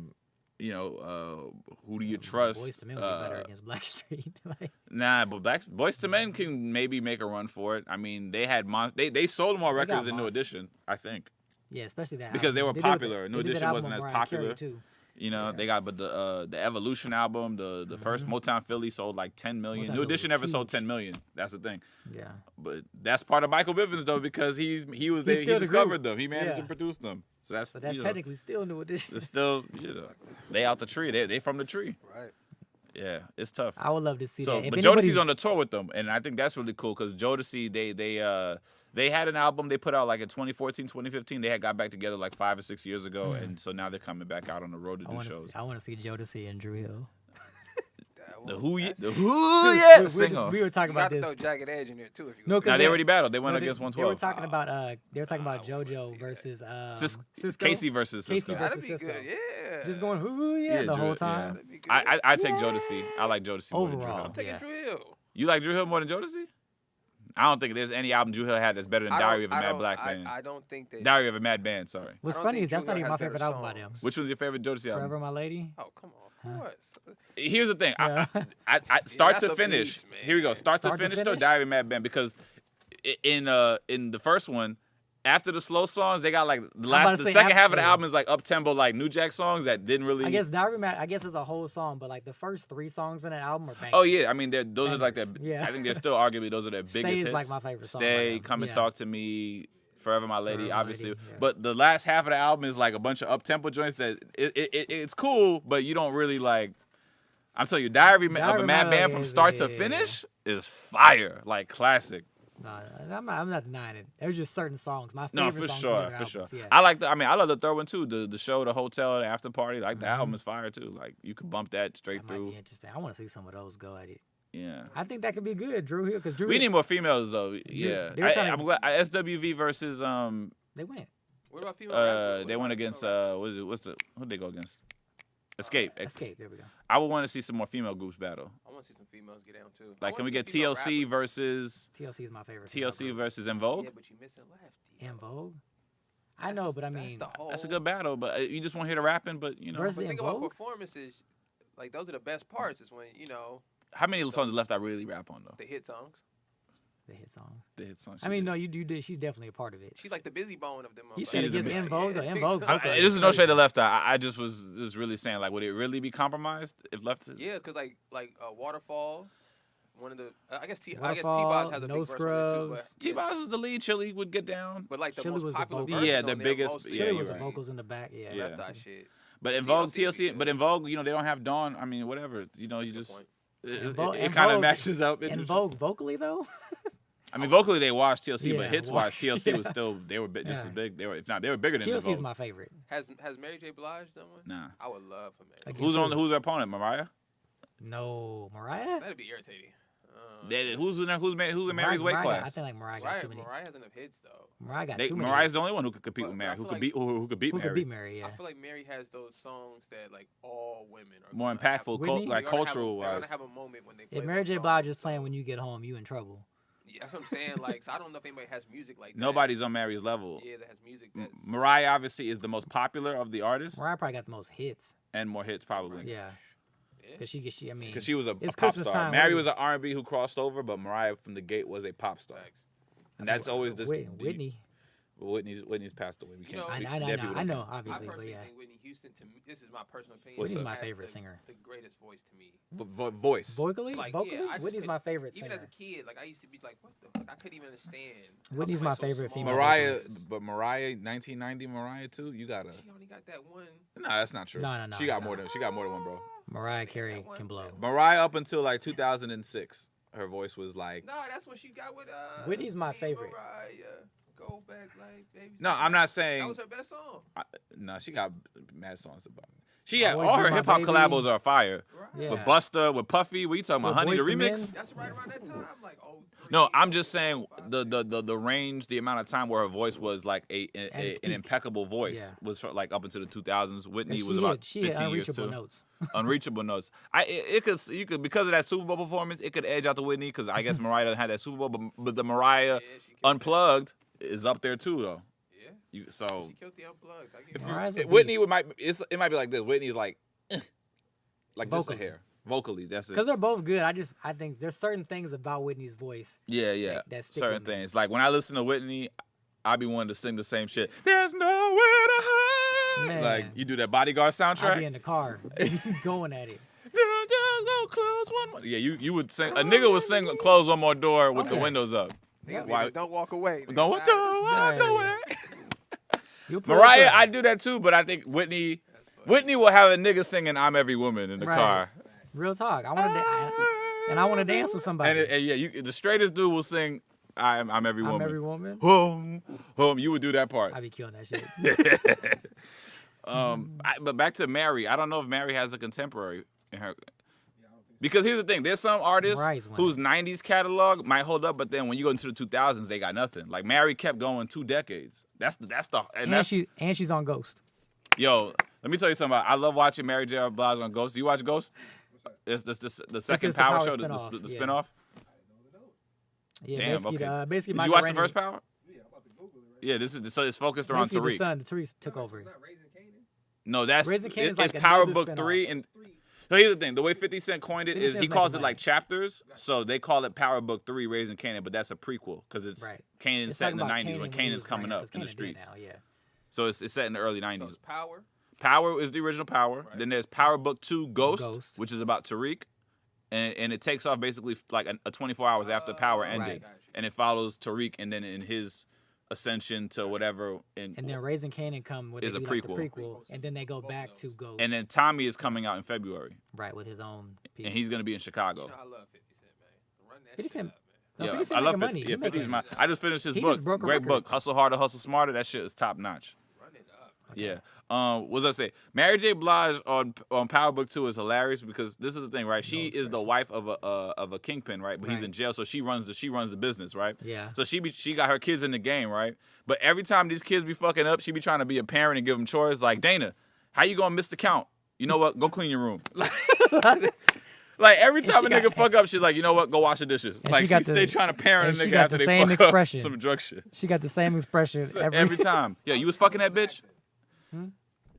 Who Do You Trust? Boys to Men would be better against Blackstreet. Like, Nah, but Boys to Men can maybe make a run for it. I mean, they had they sold more They got records than New monster. Edition, I think. yeah, especially that Because they album. were did it with popular. New they did that Edition album wasn't with as Mariah Carey, popular. too. You know, Yeah. they got but the Evolution album, the first Motown Philly sold like 10 million. Motown New Philly Edition was never sold huge. 10 million. That's the thing. Yeah. But that's part of Michael Bivins though, because he was there. He still the discovered group. them. He managed Yeah. to produce them. So that's So that's you know, technically still New Edition. it's still they out the tree. They from the tree. Right. Yeah, it's tough. I would love to see So, that. If but anybody's- Jodeci's on the tour with them, and I think that's really cool because Jodeci they had an album they put out like in 2014, 2015. They had got back together like 5 or 6 years ago, and so now they're coming back out on the road to do shows. I want to see Jodeci and Drew Hill. The Well, who that's- the who yeah we, singer. we were talking You got about to this. throw Jagged Edge in there too. If you No, gonna 'cause do Now they they- already battled. They went No, against They were 112. talking about I wanna JoJo see that. versus Cisco? Casey versus Casey Cisco. versus That'd be Cisco. good. Yeah. Just going whoo yeah, the Drew- whole yeah. time. That'd be good. I take Jodeci. I like Jodeci more than Drew Overall. Hill. I'm taking Yeah. Drew Hill. You like Drew Hill more than Jodeci? I don't think there's any album Drew Hill had that's better than I Diary don't- of a I Mad don't- Black I- Man. I don't think that. Diary of a Mad Band. Sorry. What's I don't funny think is that's Drew not Hill even has my favorite better album by them. songs. Which one's your favorite Jodeci album? Forever My Lady. Oh come on. Huh. What? Here's the thing. Yeah. I start that's to a finish. beast, man. Here we go. Start to Start to finish though. finish? Diary of a Mad Band because in the first one, after the slow songs, they got like about to the say second half of after. the album is like up tempo, like New Jack songs that didn't really. I guess Diary Mac. I guess it's a whole song, but like the first 3 songs in that album are bangers. Oh yeah, I mean those are like their. Bangers, yeah. I think they're still arguably those are their Stay biggest is hits. like my favorite song Stay, by them. Come and Yeah. Talk to Me, Forever My Lady, Forever My obviously. Lady, yeah. But the last half of the album is like a bunch of up tempo joints that it's cool, but you don't really like. I'm telling you, Diary of a Diary Mad Melody Band from is- start to yeah. finish is fire, like classic. No, I'm not denying it. There's just certain songs. My No, favorite for songs sure, on their for albums, sure. Yeah. I like I love the third one too. The show, the hotel, the after party. Like the Mm-hmm. album is fire too. Like you can bump that straight That might through. be interesting. I want to see some of those go at it. Yeah. I think that could be good, Drew Hill, because Drew We Hill, need more females though. Yeah. they were trying to- I'm glad SWV versus they went. What about female rappers? they What went about against female who'd they go against? Escape. Escape. There we go. I would want to see some more female groups battle. I want to see some females get down too. Like, I can we wanna get see female TLC rappers. versus TLC is my favorite. female TLC group. versus En Vogue? Yeah, but you missing Lefty. En Vogue. I know, but I mean, That's a good battle, but you just want to hear the rapping. But you know, Versus- But En think about Vogue? performances. Like those are the best parts. Is when how many songs left I really rap on though? the hit songs. the hit songs. The hit songs. I mean, no, you did. She's definitely a part of it. She's like the busy bone of them. You motherfuckers. said She's the against best. En Vogue. Though. En Vogue. vocally This is no crazy. shade to Left Eye. I just was just really saying, like, would it really be compromised if Left? Yeah, cause like Waterfall, one of the I guess T Waterfall, Boz has a No big verse on it too. But, Scrubs. T-Boz is the lead. Chili would get down. but like the Chili most was the popular vocal. verses Yeah, on the there biggest- mostly yeah, Chili you're was the right. vocals in the back. Yeah. Yeah. Left Eye shit. But in TLC Vogue, would be TLC, good. but in Vogue, you know, they don't have Dawn. I mean, whatever. You know, you Good just point. it En kind of Vogue- matches up. En Vogue vocally though. I mean, vocally they washed TLC, but Yeah, hits wise, washed, TLC was yeah. still they were just as Yeah. big. They were, if not, they were bigger than TLC Vogue. is my favorite. Has Mary J. Blige done one? Nah. I would love for Mary. Like, Who's Yes, on? sir. Who's their opponent? Mariah. No, Mariah. That'd be irritating. Who's in there? Who's in Mary's weight Mariah class? I think like Mariah got too many. Mariah has enough hits though. Mariah got too many. Mariah's hits. the only one who could compete But- with but I Mary. Who feel could like- beat? Who could beat Who Mary? could beat Mary? Yeah. I feel like Mary has those songs that like all women are More gonna have- impactful, Whitney? like they're gonna have a- cultural They're wise. gonna have a moment when they play If Mary those J. Blige songs, is playing so- when you get home, you in trouble. Yeah, that's what I'm saying. Like, so I don't know if anybody has music like that. Nobody's on Mary's level. Yeah, that has music. That's Mariah obviously is the most popular of the artists Mariah probably got the most hits. and more hits probably. Yeah. yeah. Cause she. I mean, Because she was a It's pop Christmas star. time, Mary Whitney. was an R&B who crossed over, but Mariah from the gate was a pop star. Facts. And that's always just Whitney. Whitney's passed away. We You can't. know, I we- know. dead people I don't know. I Obviously, but personally yeah. think Whitney Houston. To me, this is my personal opinion. What's Whitney's up? my has favorite the, singer. The greatest voice to me. Voice. Vocally, Like, vocally, yeah, I just Whitney's could- my favorite Even singer. as a kid, like I used to be like, what the fuck? I couldn't even understand. how Whitney's my somebody so favorite small- female Mariah, vocalist. but Mariah, 1990 Mariah too. You gotta. She only got that one. No, that's not true. No, She got no. more than one, bro. Mariah Carey can blow. Mariah up until like 2006, her voice was like. No, that's what she got with. Whitney's my me and favorite. Mariah. Go back like baby. No, I'm not That saying. was her best song. No, she got mad songs about. She had Always all Be her My hip hop Baby. collabos are fire. Right. Yeah. With Busta, with Puffy, what you talking about? With Honey, the Boyz II Men? remix. That's right around that time. Like, oh. No, I'm just saying the range, the amount of time where her voice was like its an peak. impeccable voice Yeah. was for, like up into the 2000s. Whitney And was about she had 15 years unreachable too. notes. Unreachable notes. You could because of that Super Bowl performance, it could edge out to Whitney because I guess Mariah had that Super Bowl, but the Mariah Yeah, she killed Unplugged is up there too though. Yeah. So She killed the unplugged. I give if her Mariah's that. a Whitney beast. it might be like this. Whitney's like like just a Vocally. hair. Vocally, that's it. Because they're both good. I think there's certain things about Whitney's voice. Yeah. that stick Certain with me. things. Like when I listen to Whitney, I be wanting to sing the same shit. There's nowhere to hide. Man. Like you do that Bodyguard I'll soundtrack. be in the car going at it. Close one more. Yeah, you would sing. A nigga would sing "Close One More Door" with the Okay. windows up. Nigga, Why- don't walk away. Don't walk away. You'll pull Mariah, up. I do that too, but I think Whitney will have a nigga singing "I'm Every Woman" in the Right. car. Real talk. I want to dance with somebody. And yeah, the straightest dude will sing "I'm Every I'm Woman." every woman. You would do that part. I be killing that shit. But back to Mary. I don't know if Mary has a contemporary in her. Because here's the thing: there's some artists Mariah's one. whose '90s catalog might hold up, but then when you go into the 2000s, they got nothing. Like Mary kept going 2 decades. That's the and that's she's on Ghost. yo. Let me tell you something. I love watching Mary J. Blige on Ghost. Do you watch Ghost? It's the second it's the Power Power show, the spinoff, yeah. spinoff. Yeah, Damn, basically, okay. basically Did Michael you watch Rennie, the first Power? Yeah, this is so it's focused around basically Tariq. the son, Tariq took over it. No, that's Raising Kanan is it's like Power another Book spinoff. 3 and So here's the thing: the way 50 Cent coined it 50 is Cent's he calls making it like chapters. So they call it Power Book 3, Raising Kanan, but that's a prequel because it's Right. Kanan's It's set in talking the about 90s Kanan when he Kanan's was coming right, up 'cause in the Kanan dead streets. now, yeah. So it's set in the early So 90s. it's Power. Power is the original Power. Right. Then there's Power Book 2, Ghost, Ghost. which is about Tariq. And it takes off basically like a 24 hours after Power ended. Right. Got you. And it follows Tariq and then in his ascension to whatever. And then Raising Kanan come with Is a like prequel. the prequel, and then they go back to Ghost. And then Tommy is coming out in February. right, with his own piece. And he's going to be in Chicago. You know, I love 50 Cent, man. Run that 50 shit Cent- up, man. No, Yeah, 50 Cent I love making 50. money. Yeah, He 50's making- my. I just finished his He book. just broke a Great record. book. Hustle Harder, Hustle Smarter. That shit is top notch. Run it up. Yeah. What was I say? Mary J. Blige on Power Book 2 is hilarious because this is the thing, right? She is the wife of a kingpin, right? But he's Right. in jail, so she runs the business, right? Yeah. So she got her kids in the game, right? But every time these kids be fucking up, she be trying to be a parent and give them chores. Like, Dana, how you gonna miss the count? You know what? Go clean your room. Like every And time she a nigga got- fuck up, she's like, you know what? Go wash the dishes. And Like she she got stay the- trying to parent and a she nigga got after the they same fuck expression. up some drug shit. She got the same expression Every time. Yeah, you was fucking that bitch? Hmm?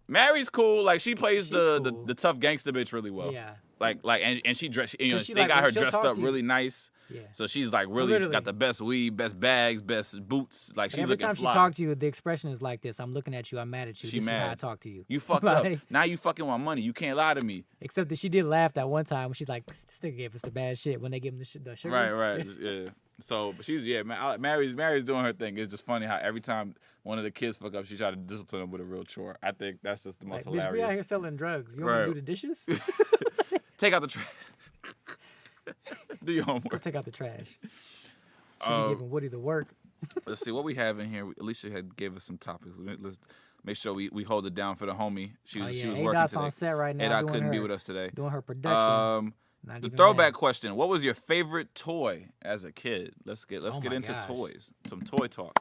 Mary's cool. Like she plays She the cool. tough gangster bitch really well. Yeah. Like and she dressed. You know, 'Cause she they like- got her she'll dressed talk up to you. really nice. Yeah. So she's like really Literally. got the best weed, best bags, best boots. Like But she's every looking time fly. she talks to you, the expression is like this: "I'm looking at you. I'm mad at you. She this is how I mad. talk to you." You fucked up. Like- Now you fucking want money. You can't lie to me. Except that she did laugh that one time when she's like, "This nigga gave us the bad shit" when they give him the sugar. Right. Yeah. So but she's Mary's doing her thing. It's just funny how every time one of the kids fuck up, she try to discipline them with a real chore. I think that's just the Like, most bitch, we out here hilarious. selling drugs. You want me Right. to do the dishes? Take out the trash. Do your Go homework. take out the trash. She Um, be giving Woody the work. Let's see what we have in here. Alicia had gave us some topics. Let's make sure we hold it down for the homie. She was Oh, yeah. working A-Dot's today. on set right now. A-Dot doing couldn't be her- with us today. Doing her production. Not The even throwback mad. question: what was your favorite toy as a kid? Let's get Oh get my into gosh. toys. Some toy talk.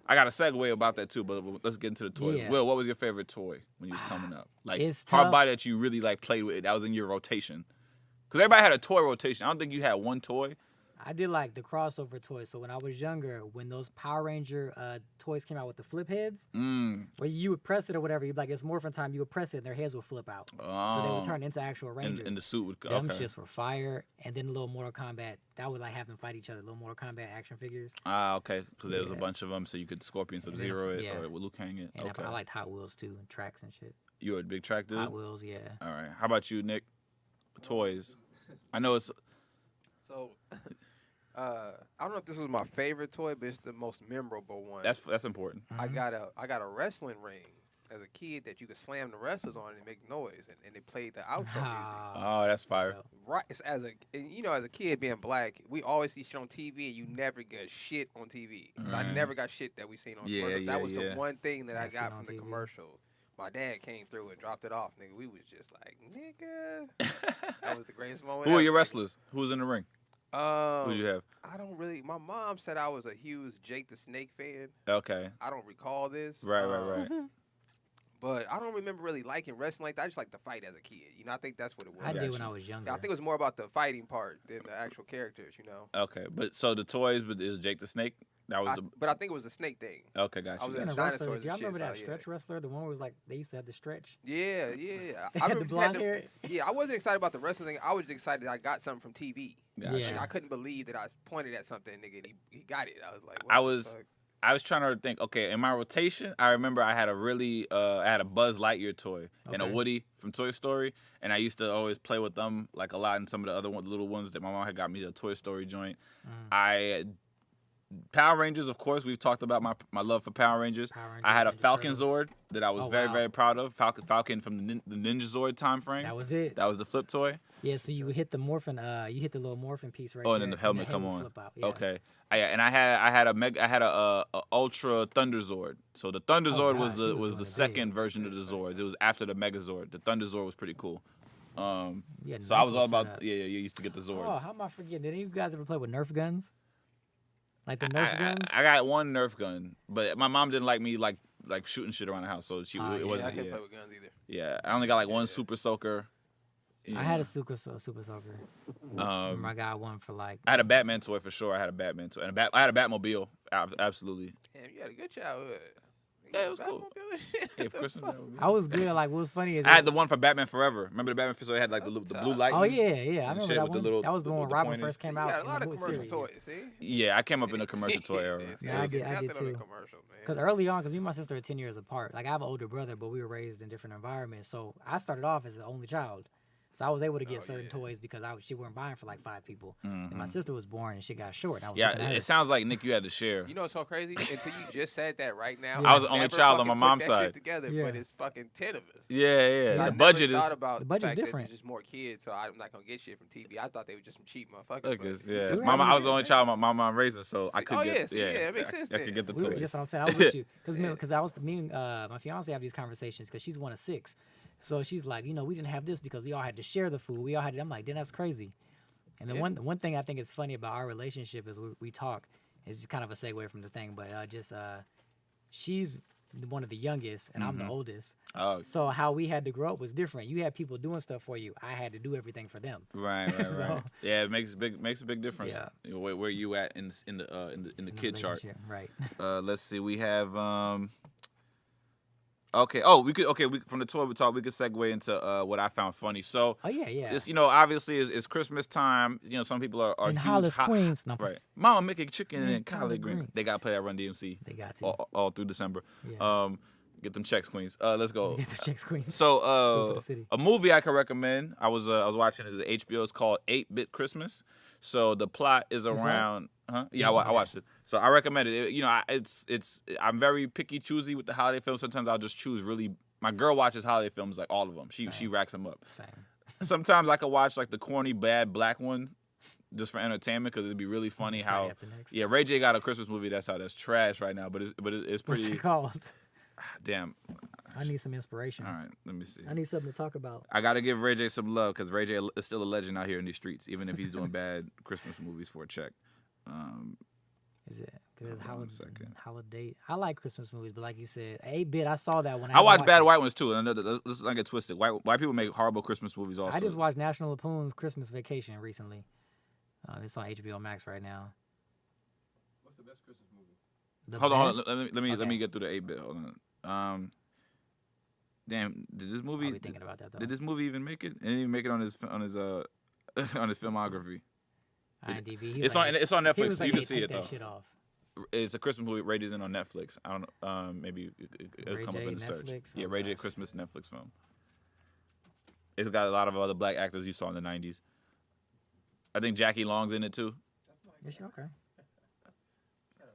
I got a segue about that too, but let's get into the toys. Yeah. Will, what was your favorite toy when you was coming up? Like It's hard tough. body that you really like played with. That was in your rotation. Because everybody had a toy rotation. I don't think you had one toy. I did like the crossover toys. So when I was younger, when those Power Ranger toys came out with the flip heads, where you would press it or whatever, you'd be like, it's Morphin time. You would press it and their heads would flip out. So they would turn into actual Rangers. And the suit would go. Them Okay. shits were fire. And then little Mortal Kombat, that would like have them fight each other. Little Mortal Kombat action figures. Okay. Because there was a Yeah. bunch of them, so you could Scorpion And then- Sub-Zero it yeah. or Liu Kang it. And Okay. I liked Hot Wheels too, and tracks and shit. You were a big track dude? Hot Wheels, yeah. All right. How about you, Nick? Toys. I know it's... So, I don't know if this was my favorite toy, but it's the most memorable one. That's important. I Mhm. got a wrestling ring as a kid that you could slam the wrestlers on and it make noise, and they played the outro music. Oh, that's fire. dope. Right, it's as a kid being black, we always see shit on TV, and you never get shit on TV. So I Right. never got shit that we seen on Yeah, commercial. That was yeah. the one thing that I Not seen got on from the TV. commercial. My dad came through and dropped it off, nigga. We was just like, nigga, that was the greatest moment. Who are ever, your nigga. wrestlers? Who was in the ring? Who did you have? I don't really. My mom said I was a huge Jake the Snake fan. Okay. I don't recall this. Right. But I don't remember really liking wrestling like that. I just like to fight as a kid. You know, I think that's what it was. I did when Gotcha. I was younger. I think it was more about the fighting part than the actual characters. You know. Okay. But so the toys, but is Jake the Snake? That was the... But I think it was the snake thing. Okay, I gotcha. was Speaking in of dinosaurs wrestlers, and y'all shit, remember so, that yeah. stretch wrestler? The one where it was like they used to have the stretch. Yeah. They I had the remember blonde the, hair. Yeah, I wasn't excited about the wrestling thing. I was just excited I got something from TV. Gotcha. Yeah. Like, I couldn't believe that I pointed at something, nigga, and he got it. I was like, I what the was- fuck? I was trying to think. Okay, in my rotation, I remember I had a really, I had a Buzz Lightyear toy and a Okay. Woody from Toy Story, and I used to always play with them like a lot. And some of the other little ones that my mom had got me the Toy Story joint. Power Rangers, of course, we've talked about my love for Power Rangers. Power Rangers, I had a Ninja Falcon Turtles. Zord that I was Oh, very wow. very proud of. Falcon from the Ninja Zord time frame. That was it. That was the flip toy. Yeah, so you would hit the morphin, you hit the little morphin piece right Oh, there. and then the helmet come would on. Flip out. Yeah. Okay. And I had a Ultra Thunder Zord. So the Thunder Zord gosh, he was was doing the it second big. version of the Zords. It was after the Mega Zord. The Thunder Zord was pretty cool. Yeah, So I was all about you used to get the Zords. Oh, how am I forgetting? Did any of you guys ever play with Nerf guns? Like the Nerf guns? I got one Nerf gun, but my mom didn't like me like shooting shit around the house, so it Oh, yeah. it Yeah, I wasn't. couldn't Yeah, play with guns either. yeah. I only got like one Super Soaker. I had a super soaker. Remember I got one for like. I had a Batman toy for sure. I had a Batman toy, and I had a Batmobile. Absolutely. Damn, you had a good childhood. Yeah, it was cool. Batmobile and shit. Yeah, What the Christmas fuck? Batmobile. I was good. Like, what was funny is I had the one for Batman Forever. Remember the Batman? So it had like the blue light. Oh yeah, yeah. I and remember shit that with the one. little- That was the the- one when the Robin pointers. first came You out. got a in lot the of movie commercial series, toys, see? Yeah, I came up in the commercial toy era. Yeah, I It was- did Nothing on the too. commercial, man. Because early on, because me and my sister are 10 years apart. Like I have an older brother, but we were raised in different environments. So I started off as the only child. So I was able to get Oh, certain yeah. toys because she weren't buying for like 5 people. And my Mhm. sister was born and she got short. And I was Yeah, looking at her. it sounds like Nick, you had to share. You know what's so crazy? Until you just said that right now. Yeah. I was the only never child on fucking my put mom's that side. Shit together, Yeah. but it's fucking 10 of us. Yeah, I the never budget is. thought about The budget's fact that different. there's just more kids, so I'm not gonna get shit from TV. I thought they were just some cheap motherfuckers. Look, but it's- we yeah. just- Mama, I was the only child my mom raising, so I See- could oh, get. yeah, see, yeah, it makes sense I could then. get the We were, toys. that's what I'm saying. I was with you because Yeah. I was me and my fiance have these conversations because she's one of 6. So she's like, we didn't have this because we all had to share the food. We all had. I'm like, then that's crazy. And the Yeah. one thing I think is funny about our relationship is we talk. It's just kind of a segue from the thing, but she's one of the youngest and I'm the oldest. Oh, So how we had to grow up was different. You had people doing stuff for you. I had to do everything for them. right. So- Yeah, it makes a big difference. Yeah. You know, where you at in the in the kid chart. relationship, Right. Let's see. We have okay. Oh, we from the toy we talk. We could segue into what I found funny. So Oh yeah, yeah. it's obviously it's Christmas time. Some people are in huge Hollis, Queens. No, right. Mama making chicken Mm, and collard collard greens. greens. They gotta play that Run DMC They got to. all through December. Yeah. Get them checks, Queens. Let's go. Get the checks, Queens. So for the city. a movie I can recommend. I was watching is HBO. It's called 8-Bit Christmas. So the plot is that? around. Huh? Yeah, Yeah, I okay. watched it. So I recommend it. I'm very picky, choosy with the holiday films. Sometimes I'll just choose really. My girl watches holiday films like all of them. She Same. racks them up. Same. Sometimes I could watch like the corny bad black one, just for entertainment because it'd be really funny Friday how. After Next. Yeah, Ray J got a Christmas movie that's trash right now, but it's What's pretty it called? damn. I need some inspiration. All right, let me see. I need something to talk about. I gotta give Ray J some love because Ray J is still a legend out here in these streets, even if he's doing bad Christmas movies for a check. Is it? Because it's Hold on a second. holiday. I like Christmas movies, but like you said, 8-Bit. I saw that one. I watch bad white ones too, and let's not get twisted. White people make horrible Christmas movies also. I just watched National Lampoon's Christmas Vacation recently. It's on HBO Max right now. What's the best Christmas movie? The Hold on, best? let me Okay. get through the 8-Bit. Hold on. Damn, did this I'll movie be thinking about that though. did this movie even make it? It didn't even make it on his on his filmography. IMDb. It's on Netflix. He was like, You can "Hey, see take it that though. shit off. It's a Christmas movie. Ray J's in on Netflix. I don't know. Maybe it'll Ray come J, up in the search. Netflix? Yeah, Oh, Ray J gosh. Christmas Netflix film. It's got a lot of other black actors you saw in the '90s. I think Jackie Long's in it too. Is she okay?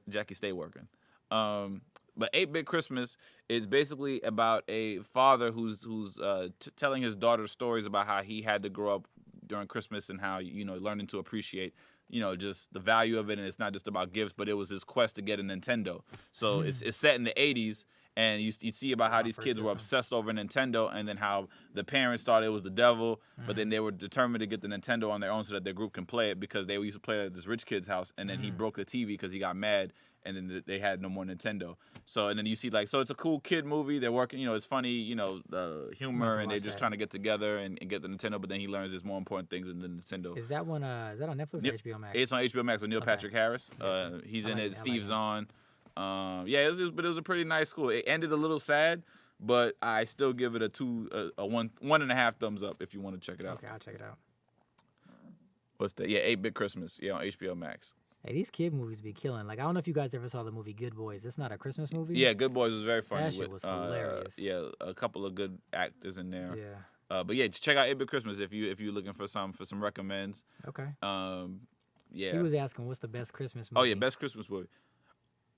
Jackie, stay working. But 8-Bit Christmas is basically about a father who's telling his daughter stories about how he had to grow up during Christmas and how learning to appreciate just the value of it, and it's not just about gifts, but it was his quest to get a Nintendo. So it's set in the 80s, and you see about how My these first kids were system. obsessed over Nintendo, and then how the parents thought it was the devil, but then they were determined to get the Nintendo on their own so that their group can play it because they used to play it at this rich kid's house, and then he broke the TV because he got mad, and then they had no more Nintendo. So and then you see so it's a cool kid movie. They're working, it's funny, humor, and they're watch just that. trying to get together and get the Nintendo. But then he learns there's more important things than the Nintendo. Is that one? Is that on Netflix Yep. or HBO Max? It's on HBO Max with Neil Okay. Patrick Harris. Gotcha. He's I in like it. it. I Steve like it. Zahn. But it was a pretty nice school. It ended a little sad, but I still give it a 1.5 thumbs up if you want to check it out. Okay, I'll check it out. What's that? Yeah, 8-Bit Christmas. Yeah, on HBO Max. Hey, these kid movies be killing. Like I don't know if you guys ever saw the movie Good Boys. It's not a Christmas movie. Yeah, Good Boys was very funny. That shit with, was hilarious. Yeah, a couple of good actors in there. Yeah. But yeah, check out 8-Bit Christmas if you're looking for some recommends. Okay. Yeah. He was asking what's the best Christmas Oh movie. yeah, best Christmas movie.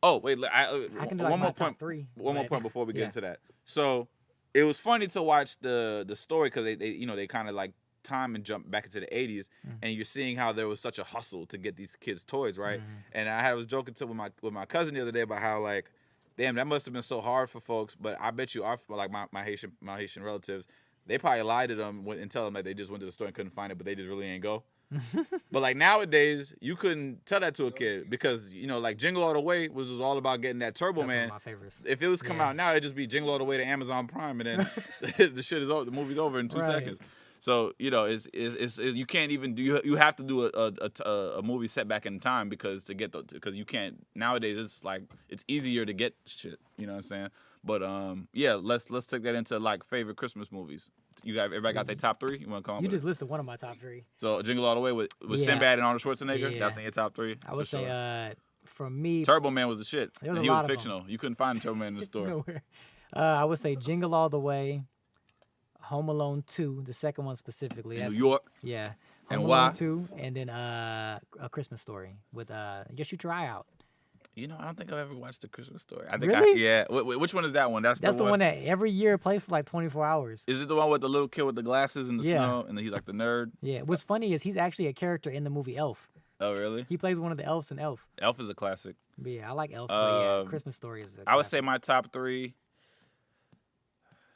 Oh wait, I can do like one my more top point. 3. One more but- point before we get yeah. into that. So it was funny to watch the story because they kind of like time and jump back into the 80s, and you're seeing how there was such a hustle to get these kids toys, right? And I was joking with my cousin the other day about how like, damn, that must have been so hard for folks. But I bet you, like my Haitian relatives, they probably lied to them and tell them that they just went to the store and couldn't find it, but they just really ain't go. But like nowadays, you couldn't tell that to a kid because like Jingle All the Way was all about getting that Turbo That's Man. one of my favorites. If it was come Yeah. out now, it'd just be Jingle All the Way to Amazon Prime, and then the shit is over. The movie's over in 2 Right. seconds. So it's you can't even do you have to do a movie set back in time because you can't nowadays. It's like it's easier to get shit. You know what I'm saying? But yeah, let's take that into like favorite Christmas movies. Everybody got their top 3? You want to come? You just listed one of my top 3. So Jingle All the Way with Yeah. Sinbad and Arnold Schwarzenegger. Yeah. That's in your top 3. I would for sure. say, for me, Turbo Man was the shit. There was And a he was lot of 'em. fictional. You couldn't find Turbo Man in the store. nowhere. I would say Jingle All the Way, Home Alone 2, the second one specifically. In That's- New York. Yeah. And Home why? Alone 2, and then A Christmas Story with Just Shoot Your Eye Out. You know, I don't think I've ever watched The Christmas Story. I think Really? yeah. Which one is that one? That's the one that every year plays for like 24 hours. Is it the one with the little kid with the glasses and the Yeah. snow, and then he's like the nerd? Yeah. What's funny is he's actually a character in the movie Elf. Oh, really? He plays one of the elves in Elf. Elf is a classic. But yeah, I like Elf. But yeah, Um, Christmas Story is. I would say my top 3.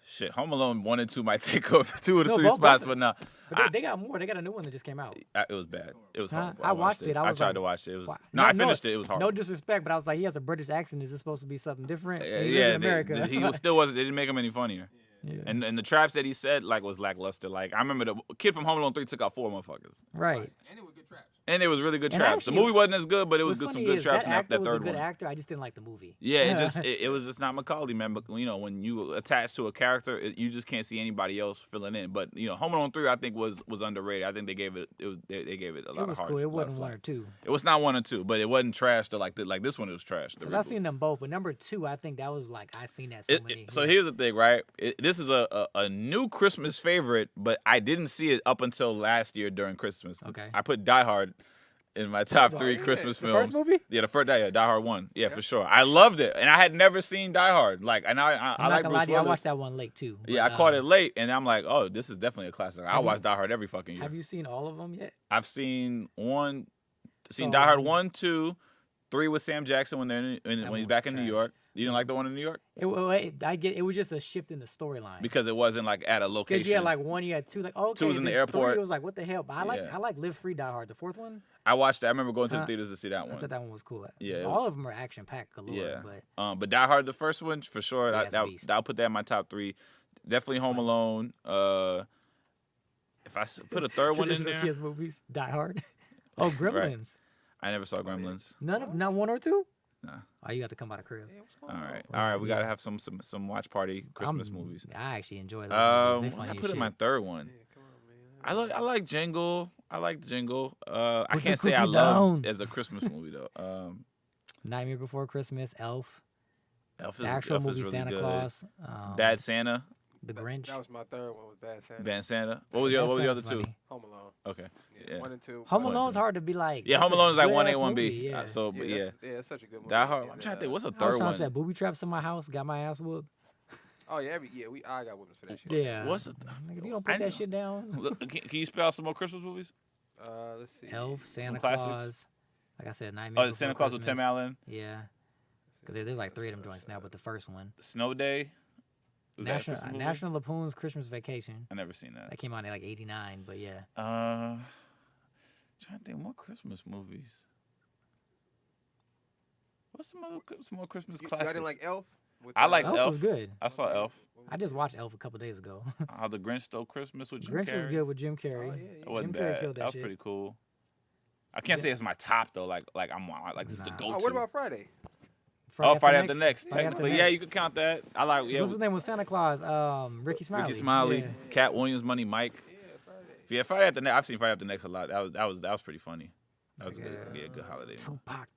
Shit, Home Alone 1 and 2 might take over 2 of the No, 3 both- spots, both- but no, But they got more. They got a new one that just came out. it was bad. It was Huh? horrible. I watched it. I was tried like, to watch it. It was Why- no, I finished it. It was horrible. No disrespect, but I was like, he has a British accent. Is this supposed to be something different? Yeah, He lives yeah, in America. he still wasn't. They didn't make him any funnier. Yeah. And the traps that he said like was lackluster. Like I remember the kid from Home Alone 3 took out 4 motherfuckers, Right. And it was good traps. and it was really good And traps. actually, the movie wasn't as good, but it was What's some funny good is traps that in that actor was a third good one. actor. I just didn't like the movie. Yeah, it was just not Macaulay, man. But you know, when you attach to a character, you just can't see anybody else filling in. But you know, Home Alone 3, I think was underrated. I think they gave it they gave it a lot It was of heart. cool. It a lot of wasn't one flack. or two. It was not 1 or 2, but it wasn't trash. Though, like this one, it was trash. the Cause I've reboot. seen them both, but number 2, I think that was like I seen that so many. So yeah. here's the thing, right? This is a new Christmas favorite, but I didn't see it up until last year during Christmas. Okay. I put Die Hard in my top Oh, 3 yeah. Christmas The films. first movie? Yeah, the first Die Hard 1. Yeah, Yeah. for sure. I loved it, and I had never seen Die Hard. Like, and I I'm like not gonna Bruce lie to you, I Willis. watched that one late too. Yeah, I but, caught it late, and I'm like, oh, this is definitely a classic. I Have you- watch Die Hard every fucking year. Have you seen all of them yet? I've seen So, Die Hard 1, 2, 3 with Sam Jackson when when one he's was back in New trash. York. You didn't like the one in New York It was just a shift in the storyline. because it wasn't like at a Because location. you had like 1, you had 2, like okay. 2 was in the then airport. 3, it was like what the hell? But I Yeah. like Live Free Die Hard. The 4th one, I watched it. I remember going to the Huh. theaters to see that I one. thought that one was cool. Yeah. all of them are action packed galore. Yeah. But But Die Hard, the first one for sure. Yeah, it's a That beast. I'll put that in my top 3. Definitely It's Home funny. Alone. If I put a third one in traditional there, kids movies, Die Hard. Oh, Gremlins. I never saw Gremlins. Not 1 or 2. Nah. Oh, you got to come by the crib. Yeah, what's All going on? right, Well, all right. We yeah. gotta have some watch party Christmas movies. I actually enjoy those movies. They I funny put as in my shit. third one. Yeah, come on, man. I like Jingle. I like Jingle. I Put the can't say I cookie love down. as a Christmas movie though. Nightmare Before Christmas, Elf, Elf the is actual Elf is movie really Santa good. Claus, Bad Santa, The Grinch. That was my third one. Was Bad Santa. Bad Santa. What was the That what were the other sounds 2? funny. Home Alone. Okay. Yeah, Yeah. 1 and 2. Home One and Alone's two. hard to be like. Yeah, that's Home a Alone is like good 1A, ass 1B. movie, Yeah. So, but yeah. It's such a good movie. Die Hard. And, I'm trying to think. What's a I was third trying one? to say booby traps in my house, got my ass whooped. Oh yeah, I got women for that shit. Yeah. What's it? Like, if you don't I put that know. shit down. Look, can you spell out some more Christmas movies? Let's see. Elf, Santa classics? Claus. Like I said, Nightmare Oh, Before Santa Claus with Tim Christmas. Allen. Yeah. Because there's like 3 of them joints now, but the first one. Snow Day. Was that a National Christmas movie? National Lampoon's Christmas Vacation. I never seen that. That came out in like '89, but yeah. Trying to think more Christmas movies. What's some more Christmas Y'all classics? didn't like Elf? With, I like Elf, Elf. was good. I saw Elf. I just watched Elf a couple days ago. How the Grinch Stole Christmas with Jim Grinch Carrey. was good with Jim Oh, Carrey. yeah, It yeah. wasn't Jim Carrey bad. killed that was shit. pretty cool. I can't say it's my top though. Like I'm like this is the Nah. go-to. Oh, what about Friday? Friday After Next? Friday After Technically, yeah, Next. you could count that. I like What's his name was Santa Claus? Ricky Smiley. Ricky Smiley, Yeah. Cat Williams, Money Mike. Yeah, Friday. Yeah, Friday After Next. I've seen Friday After Next a lot. That was pretty funny. That was a good, Yeah. yeah, good holiday. Tupac.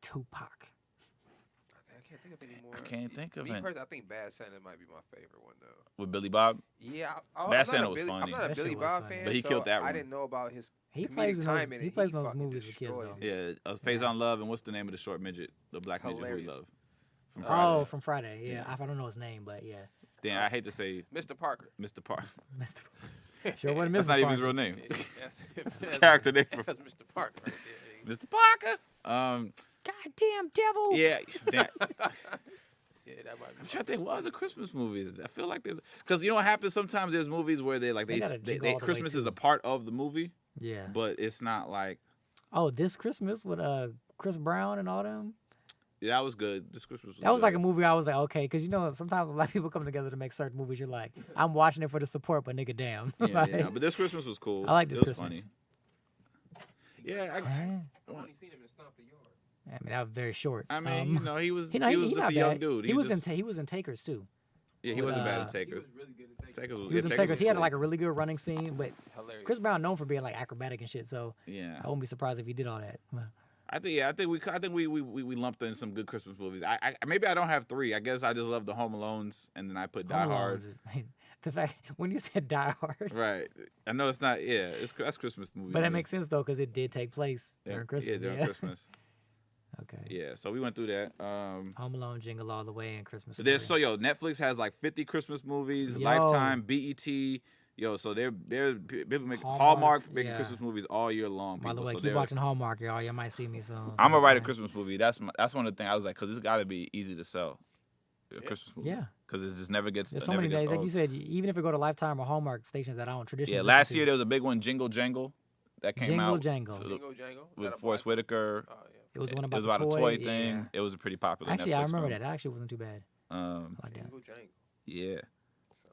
I can't think of any more. I can't think of Me it. personally, I think Bad Santa might be my favorite one though. With Billy Bob, Yeah, Bad I'm Santa not a was Billy, funny. I'm not a That Billy shit was Bob funny. fan, But he so killed that I one. didn't know about his He comedic plays in those. timing. He and plays in those fucking movies with kids destroyed though. it. yeah, Phase on Love, and what's the name of the short midget, the black midget who we Hilarious. love from Friday. Oh, from Friday. Yeah, I don't know his name, but yeah. Damn, I hate to say Mr. Parker. Mr. Park. Mr. Sure wasn't That's Mr. not even his Parker. real name. That's His character name from That's Mr. Parker. Right there. Mr. Parker. Goddamn devil. Yeah, damn. Yeah, that might I'm be. trying to think what other Christmas movies. I feel like because you know what happens sometimes. There's movies where they like They gotta jingle all the way Christmas is too. a part of the movie, Yeah. but it's not like Oh, this Christmas with Chris Brown and all them. yeah, that was good. This Christmas was That was like a good. movie I was like, okay, because you know sometimes when black people come together to make certain movies, you're like, I'm watching it for the support, but nigga, damn. Yeah, Like, yeah, but this Christmas was cool. I like this it was Christmas. funny. Yeah, eh, I've only seen him in Stomp the Yard. I mean, that was very short. I mean, you know, he was he just not a young bad. dude. He was just, he was in Takers too. Yeah, he with, wasn't bad at He Takers. was really good in Takers. Takers was, He was yeah, in Takers Takers. He had cool. like a really good running scene, but Hilarious. Chris Brown known for being like acrobatic and shit. So Yeah. I wouldn't be surprised if he did all that. I think we lumped in some good Christmas movies. I maybe I don't have 3. I guess I just love the Home Alones, and then I put Die Home Alone Hard. is- the fact when you said Die Hard, Right. I know it's not. Yeah, that's Christmas movie. but that only. makes sense though because it did take place Yeah, during Christmas. Yeah, during Christmas. Okay. Yeah, so we went through that. Home Alone, Jingle All the Way, and Christmas. There's Story. Netflix has like 50 Christmas movies, Yo. Lifetime, BET. So they're people make Hallmark, Hallmark making yeah. Christmas movies all year long. By the People. way, So keep they're- watching Hallmark, y'all. You might see me soon. I'm gonna write a Christmas movie. That's one of the things I was like, because it's got to be easy to sell. A Christmas movie. Yeah. Because it just never gets. There's it so never many gets days, like old. you said, even if it go to Lifetime or Hallmark stations that I don't traditionally. Yeah, listen last to. year there was a big one, Jingle Jangle, that came Jingle out Jangle. for the- Jingle Jangle. Is with that a Forrest black- Whitaker. Oh yeah. It was one It about was the about a toy thing. Yeah. It was a pretty popular. Actually, I Netflix remember film. that. It actually wasn't too bad. I like that. Jingle Jangle. Yeah.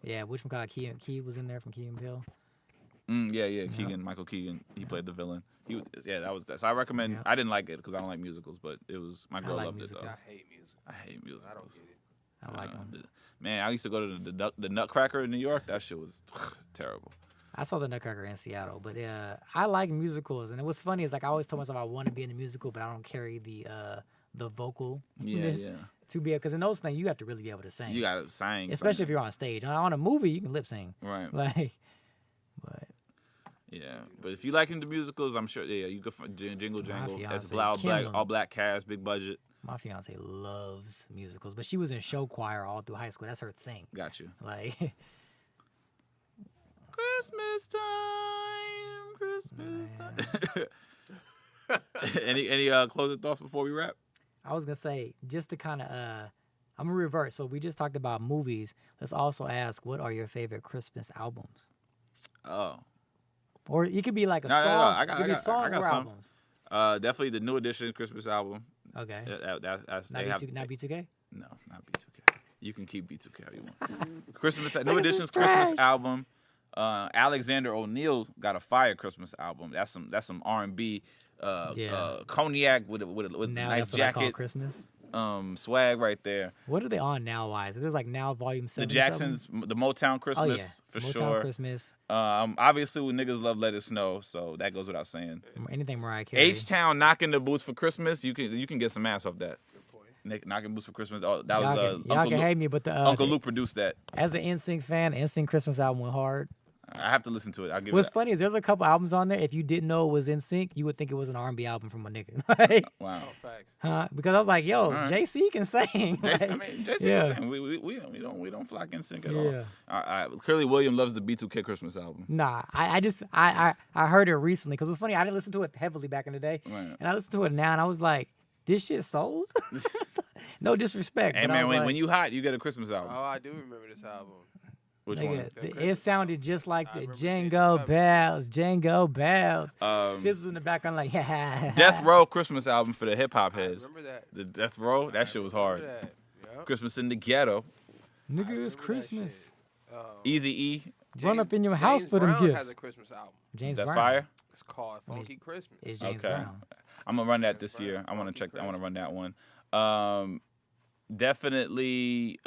Yeah, which one got Key was in there from Key and Peele. Yeah. Michael Keegan. He played the villain. He was, that was that. So I recommend. Yeah. I didn't like it because I don't like musicals, but it was my girl like loved it musicals. though. I hate music. I hate musicals. I don't get it. I like them. Man, I used to go to the Nutcracker in New York. That shit was terrible. I saw the Nutcracker in Seattle, but I like musicals, and what's funny is like I always told myself I want to be in a musical, but I don't carry the vocal Yeah. to be because in those things you have to really be able to sing, You gotta sing, especially if you're on stage. On a movie, you can lip sing, right. like, but Yeah, but if you like into musicals, I'm sure. Yeah, you could find Jingle My Jangle. That's fiance loud black, killing. all black cast, big budget. my fiance loves musicals, but she was in show choir all through high school. That's her thing. Got you. Like, Christmas time. Any closing thoughts before we wrap? I was gonna say just to kind of I'm gonna revert. So we just talked about movies. Let's also ask, what are your favorite Christmas albums? Oh, Or it could be like a No, no, song. no, It could be song I got or some. albums. definitely the New Edition Christmas album. Okay. That's Not they have, B2, not B2K. No, not B2K. You can keep B2K if you want. Christmas, New Niggas is Edition's Christmas trash. album. Alexander O'Neal got a fire Christmas album. That's some R&B. Yeah. Cognac with a Now nice that's what I call jacket. Christmas. Swag right there. What are they on now? Wise? There's like now volume 7. The Jacksons, the Motown Christmas Oh yeah. for Motown sure. Christmas. Obviously, when niggas love Let It Snow, so that goes without saying. Anything Mariah Carey. H Town knocking the boots for Christmas. You can get some ass off that. Good point. Nick knocking boots for Christmas. Oh, that Y'all was can, y'all Uncle can Luke. hate me, but the Uncle Luke produced that. as an NSYNC fan, NSYNC Christmas album went hard. I have to listen to it. I'll give What's it. funny is there's a couple albums on there. If you didn't know it was NSYNC, you would think it was an R&B album from a nigga. Like, Wow. Oh, facts. huh? Because I was like, yo, Alright. JC can sing. Jason, I Like, mean, Jason yeah. is saying we don't flock in sync at all. Yeah. Clearly, William loves the B2K Christmas album. Nah, I just I heard it recently because it was funny. I didn't listen to it heavily back in the day, Right. and I listened to it now, and I was like, this shit sold. No disrespect, Hey but I man, was like, when you hot, you get a Christmas album. Oh, I do remember this album. Which nigga, one? That it Christmas sounded just like I the remember seeing this Jingle cover. Bells, Jingle Bells. Um, Fizz was in the background like, yeah. Death Row Christmas album for the hip hop I heads. remember that. The Death Row, that shit was hard. Remember that. Yep. Christmas in the Ghetto, Nigga, it's remember that Christmas. shit. Easy E. Run up in your house James for them Brown gifts. has a Christmas album. James That's Brown. fire. It's called I mean, Funky Christmas. It's James Okay. Brown. I'm gonna run that James this Brown, year. I want to Funky check. I want to Christmas. run that one. Definitely.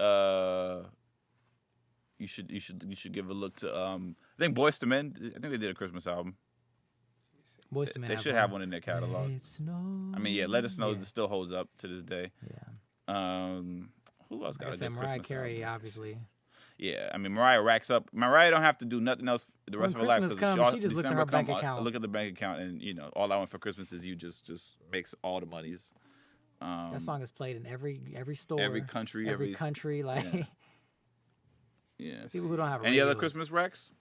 You should give a look to. I think Boyz II Men. I think they did a Christmas album. Boyz II Men. They should have one in their catalog. Let it snow. I mean, yeah, Let Us Know Yeah. still holds up to this day. Yeah. Who else Like got I a said, good Mariah Christmas Carey, album? obviously. Yeah, I mean, Mariah racks up. Mariah don't have to do nothing else the rest When of her life Christmas because comes, she just looks at December her bank come, account. look at the bank account, and all I want for Christmas is you just makes all the monies. That song is played in every store, every country, every country. Like yeah. people who don't have Any other radios. Christmas wrecks?